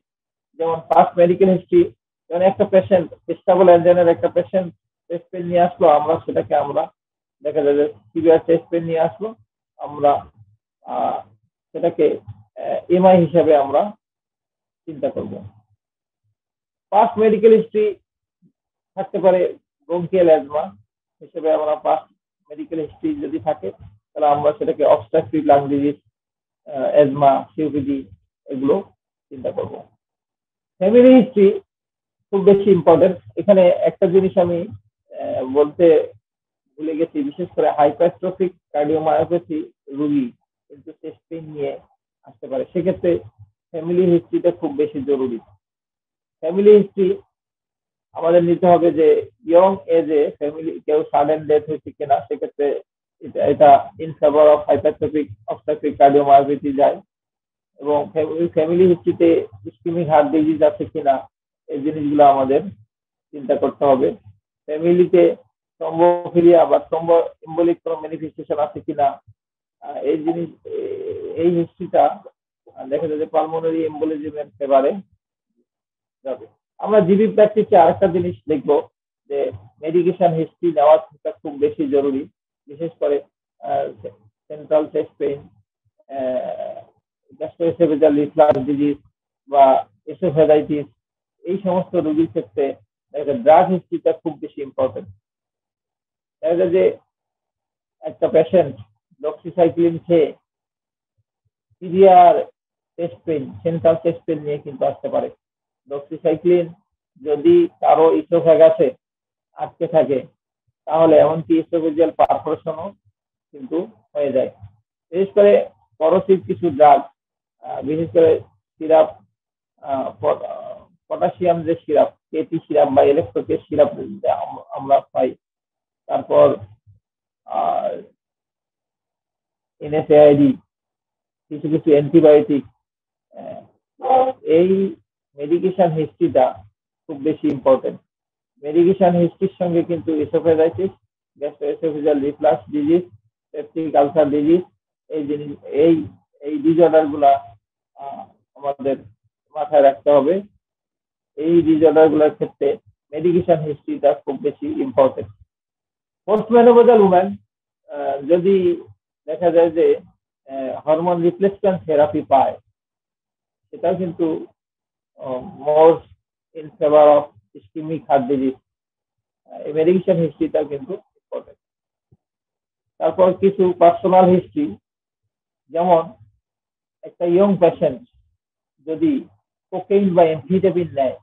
যেমন পাস্ট মেডিকেল হিস্ট্রি, যেমন একটা পেশেন্ট স্টেবল এনজাইনার একটা পেশেন্ট চেস্ট পেইন নিয়ে আসলো, আমরা সেটাকে আমরা দেখা যায় যে সিভিয়ার চেস্ট পেইন নিয়ে আসলো, আমরা সেটাকে এমআই হিসাবে আমরা চিন্তা করব। পাস্ট মেডিকেল হিস্ট্রি থাকতে পারে ব্রঙ্কিয়াল অ্যাজমা হিসেবে, আমরা পাস্ট মেডিকেল হিস্ট্রি যদি থাকে তাহলে আমরা সেটাকে obstructive lung disease, asthma, COPD, এগুলো চিন্তা করব। ফ্যামিলি হিস্ট্রি খুব বেশি ইম্পর্টেন্ট। এখানে একটা জিনিস আমি বলতে ভুলে গেছি, বিশেষ করে হাইপারট্রফিক কার্ডিওমায়োপ্যাথি রোগী কিন্তু চেস্ট পেইন নিয়ে আসতে পারে। সেক্ষেত্রে ফ্যামিলি হিস্ট্রিটা খুব বেশি জরুরি। ফ্যামিলি হিস্ট্রি আমাদের নিতে হবে যে ইয়ং এজে ফ্যামিলি কেউ সাডেন ডেথ হয়েছে কিনা, সেক্ষেত্রে এটা in favour of hypertrophic obstructive cardiomyopathy যায়। এবং ফ্যামিলি হিস্ট্রিতে ইসকেমিক হার্ট ডিজিজ আছে কিনা, এই জিনিসগুলো আমাদের চিন্তা করতে হবে। ফ্যামিলিতে থ্রম্বোফিলিয়া বা থ্রম্বো এম্বলিক কোনো ম্যানিফেস্টেশন আছে কিনা, এই জিনিস এই হিস্ট্রিটা দেখা যায় যে পালমোনারি এম্বোলিজমের ফেভারে যাবে। আমরা জিবি প্র্যাকটিসে আরেকটা জিনিস দেখবো যে মেডিকেশন হিস্ট্রি নেওয়াটা খুব বেশি জরুরি। বিশেষ করে central chest pain, gastrooesophageal reflux disease বা এসোফেগাইটিস, এই সমস্ত রোগীর ক্ষেত্রে ড্রাগ হিস্ট্রিটা খুব বেশি ইম্পর্টেন্ট। দেখা যায় যে একটা পেশেন্ট ডক্সিসাইক্লিন খেয়ে severe chest pain, central chest pain নিয়ে কিন্তু আসতে পারে। ডক্সিসাইক্লিন যদি কারো ইসোফেগাসে আটকে থাকে, তাহলে এমনকি ইসোফেজিয়াল পারফোরেশনও কিন্তু হয়ে যায়। বিশেষ করে করসিভ কিছু ড্রাগ, বিশেষ করে সিরাপ, পটাশিয়াম যে সিরাপ, কেটি সিরাপ বা ইলেকট্রোকে সিরাপ আমরা পাই, তারপর এনএসএআইডি, কিছু কিছু অ্যান্টিবায়োটিক, এই মেডিকেশন হিস্ট্রিটা খুব বেশি ইম্পর্টেন্ট। মেডিকেশন হিস্ট্রির সঙ্গে কিন্তু oesophagitis, gastrooesophageal reflux disease, peptic ulcer disease, এই জিনিস এই ডিসঅর্ডার গুলা আমাদের মাথায় রাখতে হবে। এই ডিসঅর্ডার গুলোর ক্ষেত্রে মেডিকেশন হিস্ট্রিটা খুব বেশি ইম্পর্টেন্ট। পোস্ট মেনোপজাল উম্যান যদি দেখা যায় যে হরমোন রিপ্লেসমেন্ট থেরাপি পায়, সেটাও কিন্তু more in favour of ischaemic heart disease. এই মেডিকেশন হিস্ট্রিটাও কিন্তু ইম্পর্টেন্ট। তারপর কিছু পার্সোনাল হিস্ট্রি, যেমন একটা ইয়ং পেশেন্ট যদি কোকেইন বা এমফিটামিন নেয়,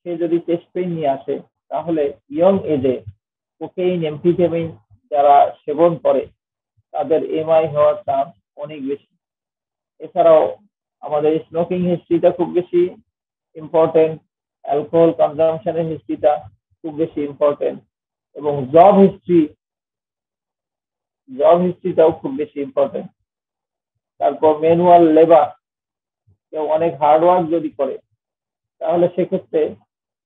সে যদি চেস্ট পেইন নিয়ে আসে, তাহলে ইয়ং এজে কোকেইন এমফিটামিন যারা সেবন করে তাদের এমআই হওয়ার চান্স অনেক বেশি। এছাড়াও আমাদের স্মোকিং হিস্ট্রিটা খুব বেশি ইম্পর্টেন্ট, অ্যালকোহল কনজামশনের হিস্ট্রিটা খুব বেশি ইম্পর্টেন্ট, এবং জব হিস্ট্রিটাও খুব বেশি ইম্পর্টেন্ট। তারপর ম্যানুয়াল লেবার, কেউ অনেক হার্ডওয়ার্ক যদি করে, তাহলে সেক্ষেত্রে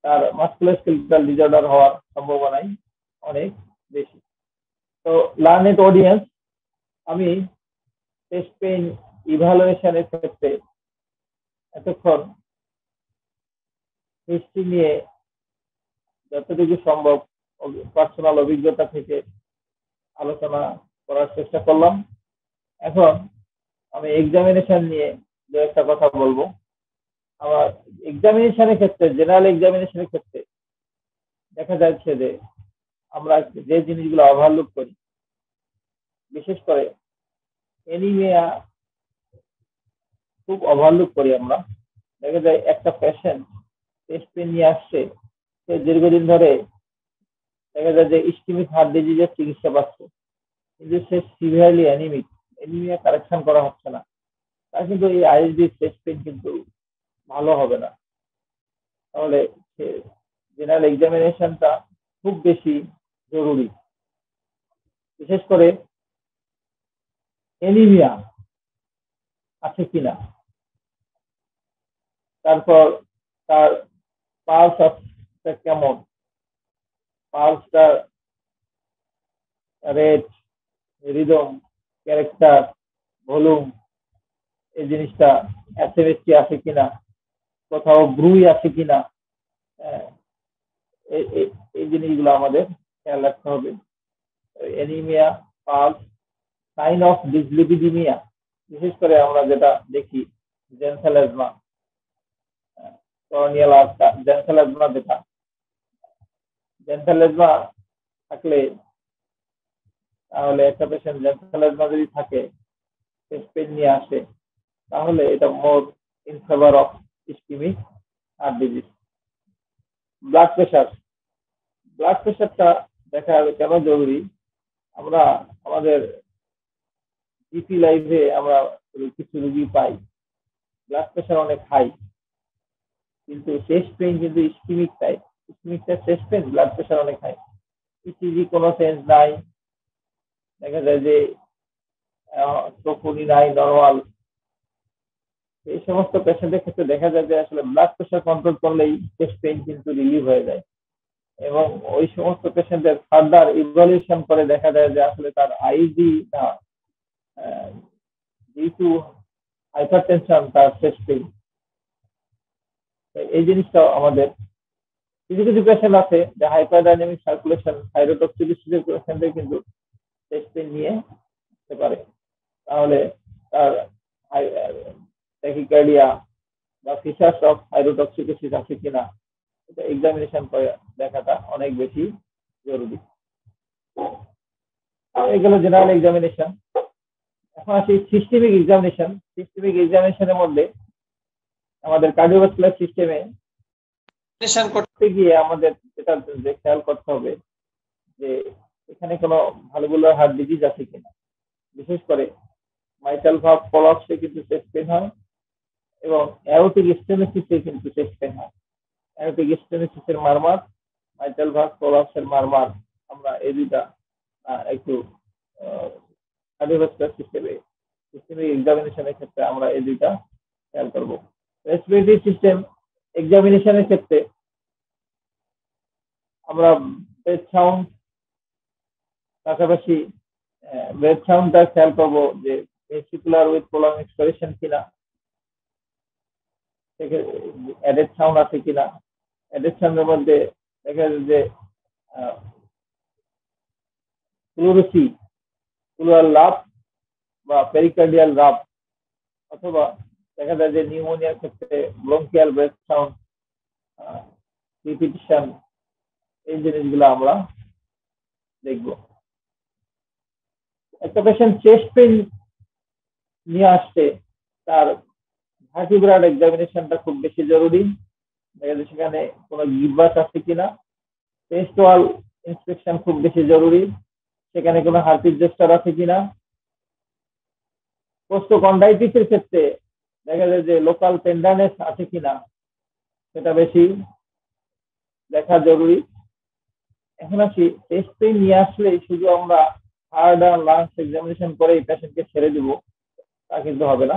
তার মাসকুলোস্কেলেটাল ডিসঅর্ডার হওয়ার সম্ভাবনাই অনেক বেশি। তো লার্নেড অডিয়েন্স, আমি চেস্ট পেইন ইভালুয়েশনের ক্ষেত্রে এতক্ষণ হিস্ট্রি নিয়ে যতটুকু সম্ভব পার্সোনাল অভিজ্ঞতা থেকে আলোচনা করার চেষ্টা করলাম। এখন আমি এক্সামিনেশন নিয়ে দু একটা কথা বলবো। আমার এক্সামিনেশনের ক্ষেত্রে, জেনারেল এক্সামিনেশনের ক্ষেত্রে দেখা যাচ্ছে যে আমরা যে জিনিসগুলো ওভারলুক করি, বিশেষ করে এনিমিয়া খুব ওভারলুক করি আমরা। দেখা যায় একটা পেশেন্ট চেস্ট পেইন নিয়ে আসছে, সে দীর্ঘদিন ধরে দেখা যায় যে ইসকেমিক হার্ট ডিজিজের চিকিৎসা পাচ্ছে, কিন্তু সে সিভিয়ারলি অ্যানিমিক, এনিমিয়া কারেকশন করা হচ্ছে না, তার কিন্তু এই আইএসডি চেস্ট পেইন কিন্তু ভালো হবে না। তাহলে জেনারেল এক্সামিনেশনটা খুব বেশি জরুরি। বিশেষ করে এনিমিয়া আছে কিনা, তারপর তার পালসটা কেমন, পালসটা রেট, রিদম, ক্যারেক্টার, ভলিউম, এই জিনিসটা অ্যাসিমেট্রি আছে কিনা, কোথাও ব্রুই আছে কিনা, এই জিনিসগুলো আমাদের খেয়াল রাখতে হবে। Anaemia, pulse, sign of dyslipidaemia, বিশেষ করে আমরা যেটা দেখি জেনসেলাজমা, করনিয়াল জেনসেলাজমা, যেটা জেনসেলাজমা থাকলে, তাহলে একটা পেশেন্ট জেনসেলাজমা যদি থাকে, চেস্ট পেইন নিয়ে আসে, তাহলে এটা more in favour of ischaemic heart disease. Blood প্রেশারটা দেখা কেন জরুরি, আমরা আমাদের জিপি লাইভে আমরা কিছু রুগী পাই ব্লাড প্রেশার অনেক হাই, কিন্তু চেস্ট পেইন কিন্তু ইস্কিমিক টাইপ, ইস্কিমিকটা চেস্ট পেইন, ব্লাড প্রেশার অনেক হাই, ইসিজি কোনো সেন্স নাই, দেখা যায় যে চোখুনি নাই, নর্মাল। এই সমস্ত পেশেন্টের ক্ষেত্রে দেখা যায় যে আসলে ব্লাড প্রেশার কন্ট্রোল করলেই চেস্ট পেইন কিন্তু রিলিভ হয়ে যায়, এবং ওই সমস্ত পেশেন্টের ফার্দার ইভালুয়েশন করে দেখা যায় যে আসলে তার আইজি না, ডিউ টু হাইপারটেনশন তার চেস্ট পেইন। এই জিনিসটাও আমাদের কিছু কিছু পেশেন্ট আছে যে হাইপারডাইনামিক সার্কুলেশন থাইরোটক্সিসিটির পেশেন্টে কিন্তু চেস্ট পেইন নিয়ে আসতে পারে, তাহলে তার ট্যাকিকার্ডিয়া বা ফিচার্স অফ থাইরোটক্সিসিস আছে কিনা এটা এক্সামিনেশন করে দেখাটা অনেক বেশি জরুরি। এগুলো জেনারেল এক্সামিনেশন। এখন আসি সিস্টেমিক এক্সামিনেশন। সিস্টেমিক এক্সামিনেশনের মধ্যে আমাদের কার্ডিওভাস্কুলার সিস্টেমে করতে গিয়ে আমাদের যেটা খেয়াল করতে হবে যে এখানে কোনো ভালভুলার হার্ট ডিজিজ আছে কিনা, বিশেষ করে মাইটাল ভালভ কোলাপসে কিন্তু চেস্ট পেইন হয়, এবং অ্যাওরটিক স্টেনোসিসে কিন্তু চেস্ট পেইন হয়। অ্যাওরটিক স্টেনোসিসের মারমার, মাইটাল ভালভ কোলাপসের মারমার, আমরা এই দুইটা একটু কার্ডিওভাস্কুলার সিস্টেমিক এক্সামিনেশনের ক্ষেত্রে আমরা এই দুইটা খেয়াল করব। রেসপিরেটরি সিস্টেম এক্সামিনেশনের ক্ষেত্রে আমরা ব্রেথ সাউন্ড, পাশাপাশি ব্রেথ সাউন্ডটা খেয়াল করবো যে ভেসিকুলার উইথ প্রলং এক্সপিরেশন কিনা, অ্যাডেড সাউন্ড আছে কিনা। অ্যাডেড সাউন্ডের মধ্যে দেখা যায় যে প্লুরাসি, প্লুরাল লাভ বা পেরিকার্ডিয়াল লাভ, অথবা দেখা যায় যে নিউমোনিয়ার ক্ষেত্রে ব্রঙ্কিয়াল ব্রেথ সাউন্ড, রিপিটিশন, এই জিনিসগুলো আমরা দেখব। একটা পেশেন্ট চেস্ট পেইন নিয়ে আসছে, তার ভার্টিব্রাল এক্সামিনেশনটা খুব বেশি জরুরি। সেখানে কোনো গিভবাস আছে কিনা, চেস্ট ওয়াল ইন্সপেকশন খুব বেশি জরুরি, সেখানে কোনো হার্পিক জেস্টার আছে কিনা। কোস্টোকন্ডাইটিসের ক্ষেত্রে দেখা যায় যে লোকাল টেন্ডারনেস আছে কিনা, সেটা বেশি দেখা জরুরি। এখন আসি চেস্ট পেইন নিয়ে আসলে শুধু আমরা হার্ট আর লাংস এক্সামিনেশন করে এই পেশেন্টকে ছেড়ে দিব তা কিন্তু হবে না।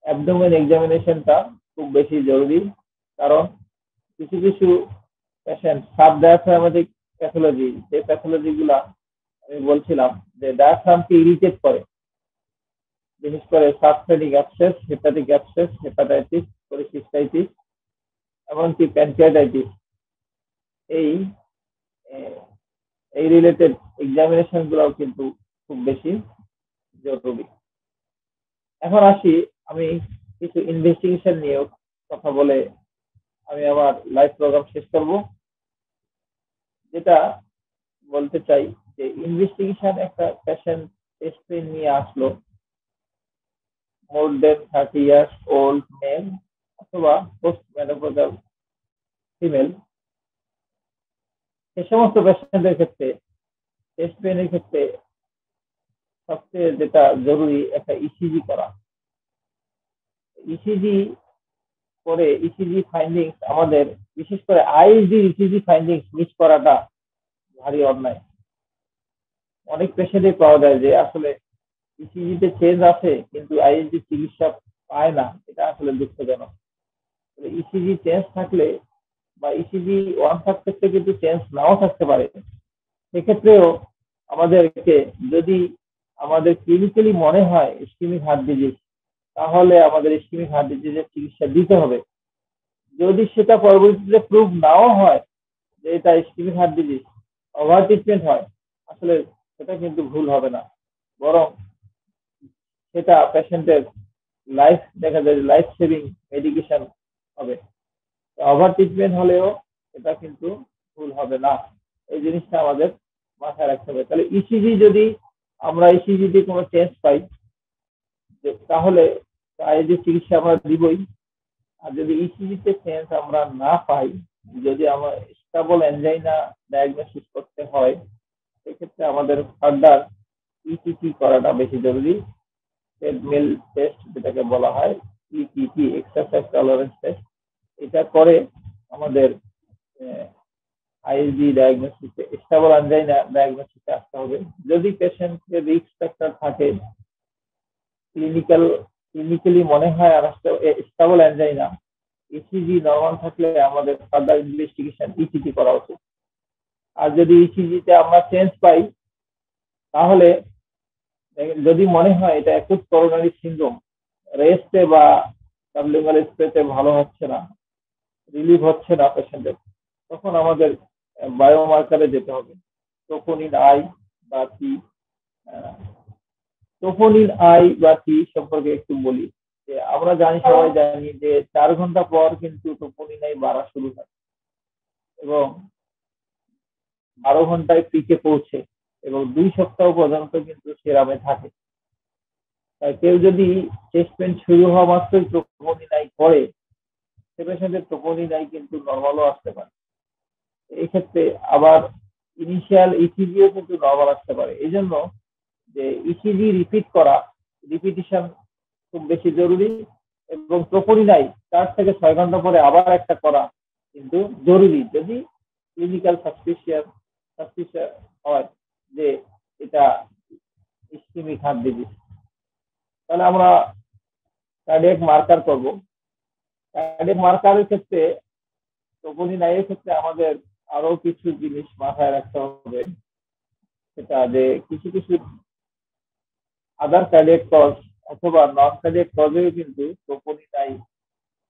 অ্যাবডোমেন এক্সামিনেশনটা খুব বেশি জরুরি, কারণ কিছু কিছু পেশেন্ট সাব ডায়াফ্রামেটিক প্যাথোলজি, যে প্যাথোলজি গুলা আমি বলছিলাম যে ডায়াফ্রামকে ইরিটেট করে, বিশেষ করে সাবস্টেনিক অ্যাবসেস, হেপাটিক অ্যাবসেস, হেপাটাইটিস, পলিসিস্টাইটিস, এমনকি প্যানক্রিয়াটাইটিস, এই এই রিলেটেড এক্সামিনেশন গুলাও কিন্তু খুব বেশি জরুরি। এখন আসি আমি কিছু ইনভেস্টিগেশন নিয়েও কথা বলে আমি আমার লাইভ প্রোগ্রাম শেষ করব। যেটা বলতে চাই যে ইনভেস্টিগেশন, একটা পেশেন্ট চেস্ট পেইন নিয়ে আসলো, মোর দেন 30 ইয়ার্স ওল্ড মেল অথবা পোস্ট মেনোপজাল ফিমেল, এই সমস্ত পেশেন্টের ক্ষেত্রে চেস্ট পেইনের ক্ষেত্রে সবচেয়ে যেটা জরুরি একটা ইসিজি করা। ইসিজি করে ইসিজি ফাইন্ডিংস, আমাদের বিশেষ করে আইএসডি ইসিজি ফাইন্ডিংস মিস করাটা ভারী অন্যায়। অনেক পেশেন্টে পাওয়া যায় যে আসলে ইসিজিতে চেঞ্জ আছে কিন্তু আইএসডি চিকিৎসা পায় না, এটা আসলে দুঃখজনক। ইসিজি চেঞ্জ থাকলে বা ইসিজি ওয়ান সাকসেসে কিন্তু চেঞ্জ নাও থাকতে পারে, সেক্ষেত্রেও আমাদেরকে যদি আমাদের ক্লিনিক্যালি মনে হয় ইসকেমিক হার্ট ডিজিজ, তাহলে আমাদের ইসকেমিক হার্ট ডিজিজের চিকিৎসা দিতে হবে। যদি সেটা পরবর্তীতে প্রুভ নাও হয় যে এটা ischaemic heart disease, over treatment হয়, আসলে সেটা কিন্তু ভুল হবে না, বরং সেটা পেশেন্টের লাইফ, দেখা যায় লাইফ সেভিং মেডিকেশন হবে। ওভার ট্রিটমেন্ট হলেও এটা কিন্তু ভুল হবে না, এই জিনিসটা আমাদের মাথায় রাখতে হবে। তাহলে ইসিজি যদি আমরা ইসিজিতে কোনো চেঞ্জ পাই, তাহলে আইএসডি চিকিৎসা আমরা দিবই। আর যদি ইসিজিতে চেঞ্জ আমরা না পাই, যদি আমার স্টেবল এনজাইনা ডায়াগনোসিস করতে হয়, সেক্ষেত্রে আমাদের ফার্দার ইসিজি করাটা বেশি জরুরি। ট্রেডমিল টেস্ট যেটাকে বলা হয় ইটিটি, এক্সারসাইজ টলারেন্স টেস্ট, এটা করে আমাদের আইএসডি ডায়াগনোসিস, স্টেবল অ্যানজাইনা ডায়াগনোসিসে আসতে হবে। যদি পেশেন্টের রিস্ক ফ্যাক্টর থাকে, ক্লিনিক্যালি মনে হয় স্টেবল অ্যানজাইনা, ইসিজি নর্মাল থাকলে আমাদের ফার্দার ইনভেস্টিগেশন ইসিজি করা উচিত। আর যদি ইসিজিতে আমরা চেঞ্জ পাই, তাহলে যদি মনে হয় এটা অ্যাকুট করোনারি সিনড্রোম, রেস্টে বা সাবলিঙ্গুয়াল স্প্রেতে ভালো হচ্ছে না, রিলিভ হচ্ছে না পেশেন্টের, তখন আমাদের বায়োমার্কারে যেতে হবে। ট্রোপোনিন আই বা টি, ট্রোপোনিন আই বা টি সম্পর্কে একটু বলি। যে আমরা সবাই জানি যে 4 ঘন্টা পর কিন্তু ট্রোপোনিন আই বাড়া শুরু হয় এবং 12 ঘন্টায় পিকে পৌঁছে এবং 2 সপ্তাহ পর্যন্ত কিন্তু সেরামে থাকে। তাই কেউ যদি চেস্ট পেন শুরু হওয়া মাত্রই ট্রোপোনিন আই করে, সে পেশেন্টের ট্রোপোনিন আই কিন্তু নর্মালও আসতে পারে। এই ক্ষেত্রে আবার ইনিশিয়াল ইসিজিও কিন্তু নর্মাল আসতে পারে। এই জন্য যে ইসিজি রিপিটিশন খুব বেশি জরুরি এবং ট্রোপোনিন আই 4 থেকে 6 ঘন্টা পরে আবার একটা করা কিন্তু জরুরি, যদি ক্লিনিক্যাল সাসপিশন হয় যে এটা ইসকেমিক হার্ট ডিজিজ। তাহলে আমরা কার্ডিয়াক মার্কার করব। কার্ডিয়াক মার্কারের ক্ষেত্রে, ট্রোপোনিন আই এর ক্ষেত্রে আমাদের আরো কিছু জিনিস মাথায় রাখতে হবে। সেটা যে কিছু আদার কার্ডিয়াক কজ অথবা নন কার্ডিয়াক কজেও কিন্তু ট্রোপোনিন আই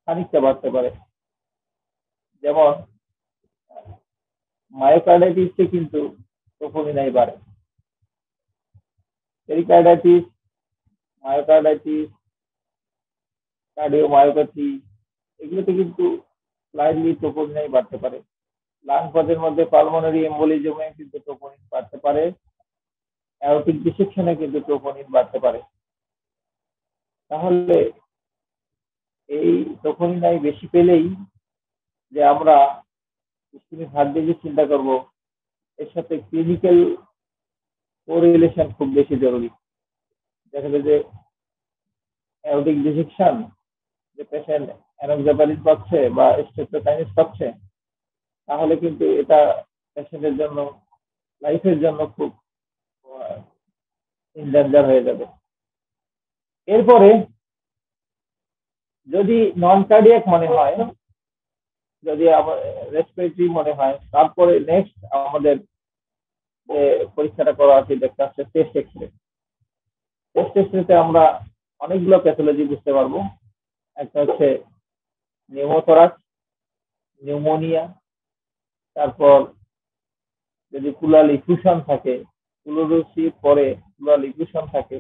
খানিকটা বাড়তে পারে। যেমন মায়োকার্ডাইটিসে কিন্তু ট্রোপোনিন আই বাড়ে। পেরিকার্ডাইটিস, মায়োকার্ডাইটিস, কার্ডিওমায়োপ্যাথি, এগুলোতে কিন্তু স্লাইডলি ট্রোপোনিন আই বাড়তে পারে। লাং কজের মধ্যে পালমোনারি এম্বোলিজমে কিন্তু ট্রোপোনিন বাড়তে পারে। অ্যাওরটিক ডিসেকশনে কিন্তু ট্রোপোনিন বাড়তে পারে। তাহলে এই ট্রোপোনিন আই বেশি পেলেই যে আমরা ইসকেমিক হার্ট ডিজিজ চিন্তা করব, এর সাথে ক্লিনিক্যাল কোরিলেশন খুব বেশি জরুরি। দেখা যায় যে অ্যাওরটিক ডিসেকশন, যে পেশেন্ট এনক্সাপারিন পাচ্ছে বা স্ট্রেপ্টোকাইনেস পাচ্ছে, তাহলে কিন্তু এটা পেশেন্টের জন্য, লাইফের জন্য খুব ইনডেঞ্জার হয়ে যাবে। এরপরে যদি নন কার্ডিয়াক মনে হয়, যদি রেসপিরেটরি মনে হয়, তারপরে নেক্সট আমাদের যে পরীক্ষাটা করা আছে দেখতে হচ্ছে চেস্ট এক্সরে। চেস্ট এক্সরেতে আমরা অনেকগুলো প্যাথোলজি বুঝতে পারবো। একটা হচ্ছে নিউমোথরাক্স, নিউমোনিয়া, তারপর যদি প্লুরাল ইফিউশন থাকে, প্লুরোসি পরে প্লুরাল ইফিউশন থাকে,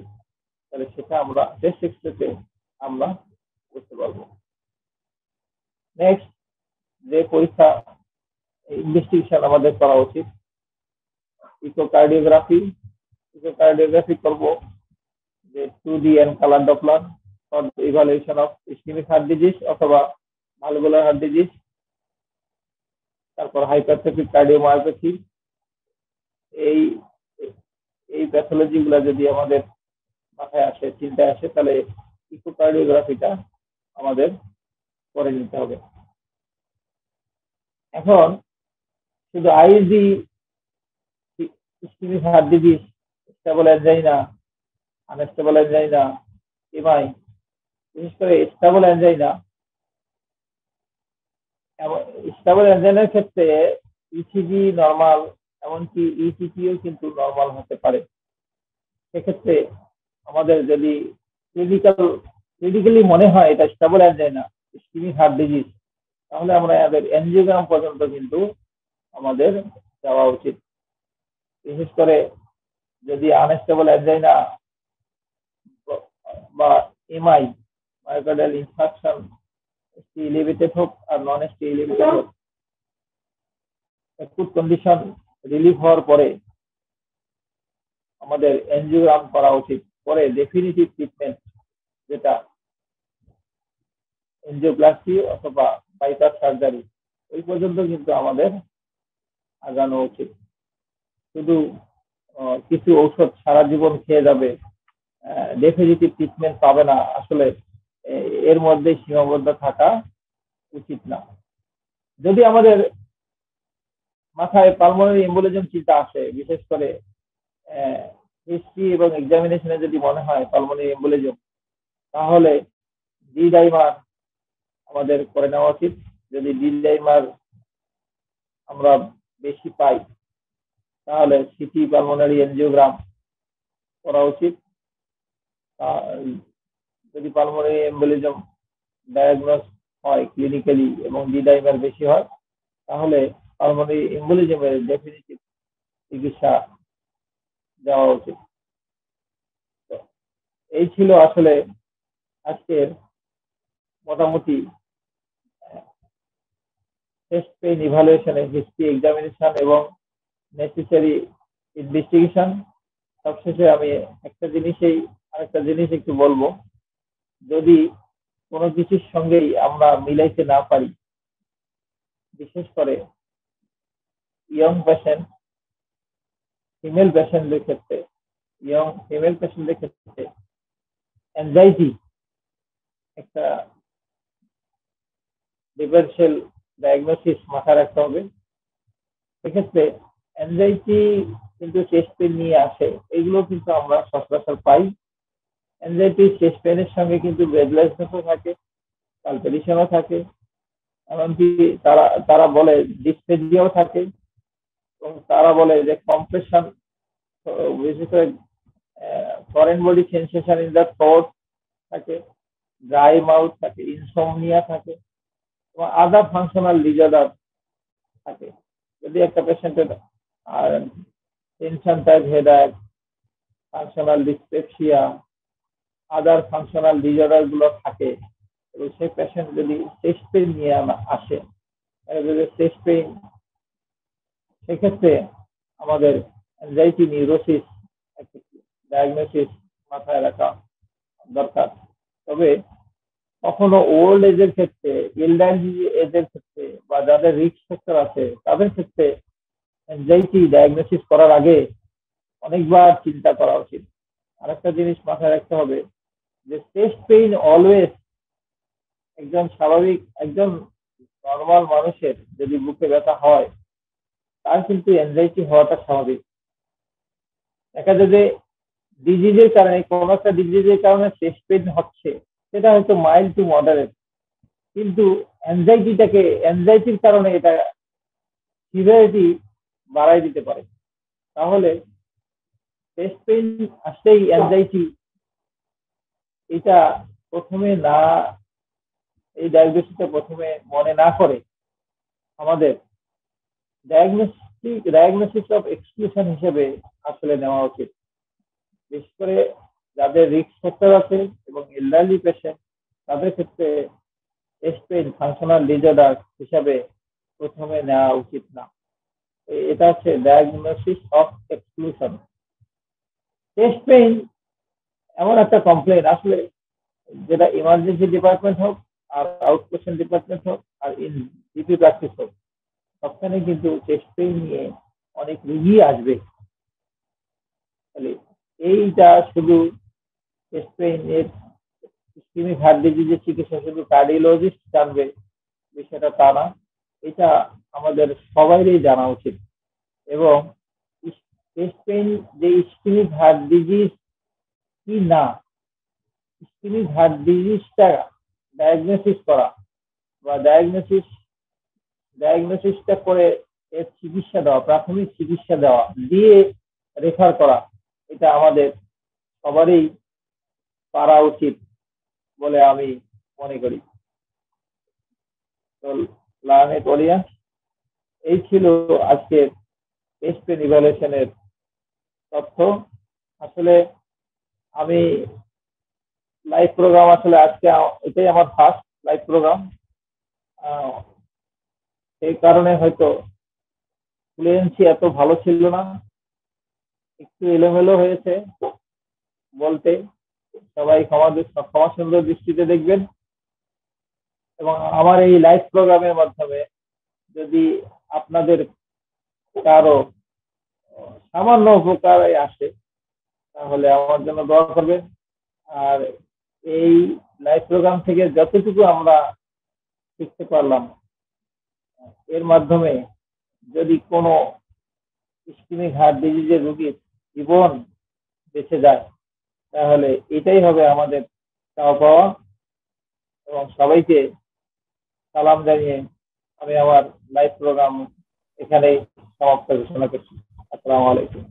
তাহলে সেটা আমরা চেস্ট এক্সরেতে আমরা বুঝতে পারবো। নেক্সট যে পরীক্ষা ইনভেস্টিগেশন আমাদের করা উচিত, ইকোকার্ডিওগ্রাফি করব, যে 2D and color Doppler for the evaluation of ischemic heart disease অথবা valvular heart disease। তারপর হাইপারট্রফিক কার্ডিওমায়োপ্যাথি। এই প্যাথোলজি গুলা যদি আমাদের মাথায় আসে, চিন্তায় আসে, তাহলে ইকোকার্ডিওগ্রাফিটা আমাদের করে নিতে হবে। এখন শুধু ISD, ischaemic heart disease, stable angina, unstable angina, MI, বিশেষ করে স্টেবল অ্যানজাইনার ক্ষেত্রে ইসিজি নর্মাল, এমনকি ইটিটিও কিন্তু নর্মাল হতে পারে। সেক্ষেত্রে আমাদের যদি ক্লিনিক্যালি মনে হয় এটা stable angina, ischaemic heart disease, তাহলে আমরা এদের এনজিওগ্রাম পর্যন্ত কিন্তু আমাদের যাওয়া উচিত। বিশেষ করে যদি আনস্টেবল অ্যানজাইনা বা MI, myocardial infarction, ST elevated হোক আর নন ST এলিভেটেড হোক, অ্যাকুট কন্ডিশন রিলিভ হওয়ার পরে আমাদের এনজিওগ্রাম করা উচিত। পরে ডেফিনিটিভ ট্রিটমেন্ট, যেটা এনজিওপ্লাস্টি অথবা বাইপাস সার্জারি, ওই পর্যন্ত কিন্তু আমাদের আগানো উচিত। শুধু কিছু ঔষধ সারা জীবন খেয়ে যাবে ডেফিনিটিভ ট্রিটমেন্ট পাবে না, আসলে এর মধ্যে সীমাবদ্ধ থাকা উচিত না। যদি আমাদের মাথায় পালমোনারি এম্বোলিজম চিন্তা আসে, বিশেষ করে হিস্ট্রি এবং এক্সামিনেশনে যদি মনে হয় পালমোনারি এম্বোলিজম, তাহলে ডি ডাইমার আমাদের করে নেওয়া উচিত। যদি ডি ডাইমার আমরা বেশি পাই, তাহলে সিটি পালমোনারি এনজিওগ্রাম করা উচিত। যদি পালমোনারি এম্বোলিজম ডায়াগনোস হয় ক্লিনিক্যালি এবং ডি ডাইমার বেশি হয়, তাহলে পালমোনারি এম্বোলিজমের ডেফিনিটিভ চিকিৎসা দেওয়া উচিত। এই ছিল আসলে আজকের মোটামুটি চেস্ট পেইন ইভালুয়েশনে হিস্ট্রি এক্সামিনেশন এবং নেসেসারি ইনভেস্টিগেশন। সবশেষে আমি আরেকটা জিনিস একটু বলবো, যদি কোনো কিছুর সঙ্গেই আমরা মিলাইতে না পারি, বিশেষ করে ইয়ং পেশেন্ট ফিমেল পেশেন্টদের ক্ষেত্রে অ্যাংজাইটি একটা ডিফারেন্সিয়াল ডায়াগনোসিস মাথায় রাখতে হবে। সেক্ষেত্রে অ্যাংজাইটি কিন্তু চেস্ট পেইন নিয়ে আসে, এগুলো কিন্তু আমরা সচরাচর পাই। অ্যাংজাইটি চেস্ট পেইনের সঙ্গে কিন্তু ব্রেথলেসনেসও থাকে, পালপিটেশনও থাকে, এমনকি তারা বলে ডিসপেজিয়াও থাকে, এবং তারা বলে যে কম্প্রেশন, বিশেষ করে foreign body sensation in the throat থাকে, ড্রাই মাউথ থাকে, ইনসোমনিয়া থাকে এবং আদার ফাংশনাল ডিসঅর্ডার থাকে। যদি একটা পেশেন্টের tension type headache, functional dyspepsia, other functional disorder গুলো থাকে, এবং সেই পেশেন্ট যদি চেস্ট পেইন নিয়ে আসে, যদি চেস্ট পেইন, সেক্ষেত্রে আমাদের অ্যাংজাইটি নিউরোসিস ডায়াগনোসিস মাথায় রাখা দরকার। তবে কখনো ওল্ড এজের ক্ষেত্রে, এলডারলি এজের ক্ষেত্রে বা যাদের রিস্ক ফ্যাক্টর আছে, তাদের ক্ষেত্রে অ্যাংজাইটি ডায়াগনোসিস করার আগে অনেকবার চিন্তা করা উচিত। আরেকটা জিনিস মাথায় রাখতে হবে যে চেস্ট পেইন অলওয়েজ একজন নর্মাল মানুষের যদি বুকে ব্যথা হয়, তার কিন্তু অ্যাংজাইটি হওয়াটা স্বাভাবিক। দেখা যায় যে ডিজিজের কারণে, কোন একটা ডিজিজের কারণে চেস্ট পেইন হচ্ছে, সেটা হয়তো মাইল্ড টু মডারেট, কিন্তু অ্যাংজাইটির কারণে এটা সিভিয়ারিটি বাড়াই দিতে পারে। তাহলে চেস্ট পেইন আসলেই অ্যাংজাইটি, এটা প্রথমে না, এই ডায়াগনোসিসটা প্রথমে মনে না করে আমাদের ডায়াগনোসিস অফ এক্সক্লুশন হিসেবে আসলে নেওয়া উচিত। বিশেষ করে যাদের রিস্ক ফ্যাক্টর আছে এবং এলডারলি পেশেন্ট, তাদের ক্ষেত্রে চেস্ট পেইন ফাংশনাল ডিসঅর্ডার হিসাবে প্রথমে নেওয়া উচিত না। এটা হচ্ছে diagnosis of exclusion. Chest pain এমন একটা কমপ্লেন, আসলে যেটা ইমার্জেন্সি ডিপার্টমেন্ট হোক, আর আউটপেশেন্ট ডিপার্টমেন্ট হোক, আর ইন জিপি প্র্যাকটিস হোক, সবখানে কিন্তু চেস্ট পেইন নিয়ে অনেক রুগী আসবে। এইটা শুধু চেস্ট পেইন এর ইসকেমিক হার্ট ডিজিজের চিকিৎসা শুধু কার্ডিওলজিস্ট জানবে বিষয়টা তা না, এটা আমাদের সবাইরই জানা উচিত। এবং চেস্ট পেইন যে ইসকেমিক হার্ট ডিজিজ কি না, ইসকেমিক হার্ট ডিজিজটা ডায়াগনোসিস করা বা ডায়াগনোসিসটা করে এর চিকিৎসা দেওয়া, প্রাথমিক চিকিৎসা দেওয়া, দিয়ে রেফার করা, এটা আমাদের সবারই পারা উচিত বলে আমি মনে করি। তো লার্নেড অডিয়েন্স, এই ছিল আজকের চেস্ট পেইন ইভালুয়েশনের তথ্য। আসলে আমি লাইভ প্রোগ্রাম, আসলে আজকে এটাই আমার ফার্স্ট লাইভ প্রোগ্রাম, সেই কারণে হয়তো ফ্লুয়েন্সি এত ভালো ছিল না, একটু এলোমেলো হয়েছে বলতে, সবাই ক্ষমা সুন্দর দৃষ্টিতে দেখবেন। এবং আমার এই লাইভ প্রোগ্রামের মাধ্যমে যদি আপনাদের কারো সামান্য উপকারে আসে, তাহলে আমার জন্য দোয়া করবেন। আর এই লাইভ প্রোগ্রাম থেকে যতটুকু আমরা শিখতে পারলাম, এর মাধ্যমে যদি কোনো ইসকেমিক হার্ট ডিজিজের রোগীর জীবন বেঁচে যায়, তাহলে এটাই হবে আমাদের চাওয়া পাওয়া। এবং সবাইকে সালাম জানিয়ে আমি আমার লাইভ প্রোগ্রাম এখানেই সমাপ্ত ঘোষণা করছি। আসসালামু আলাইকুম।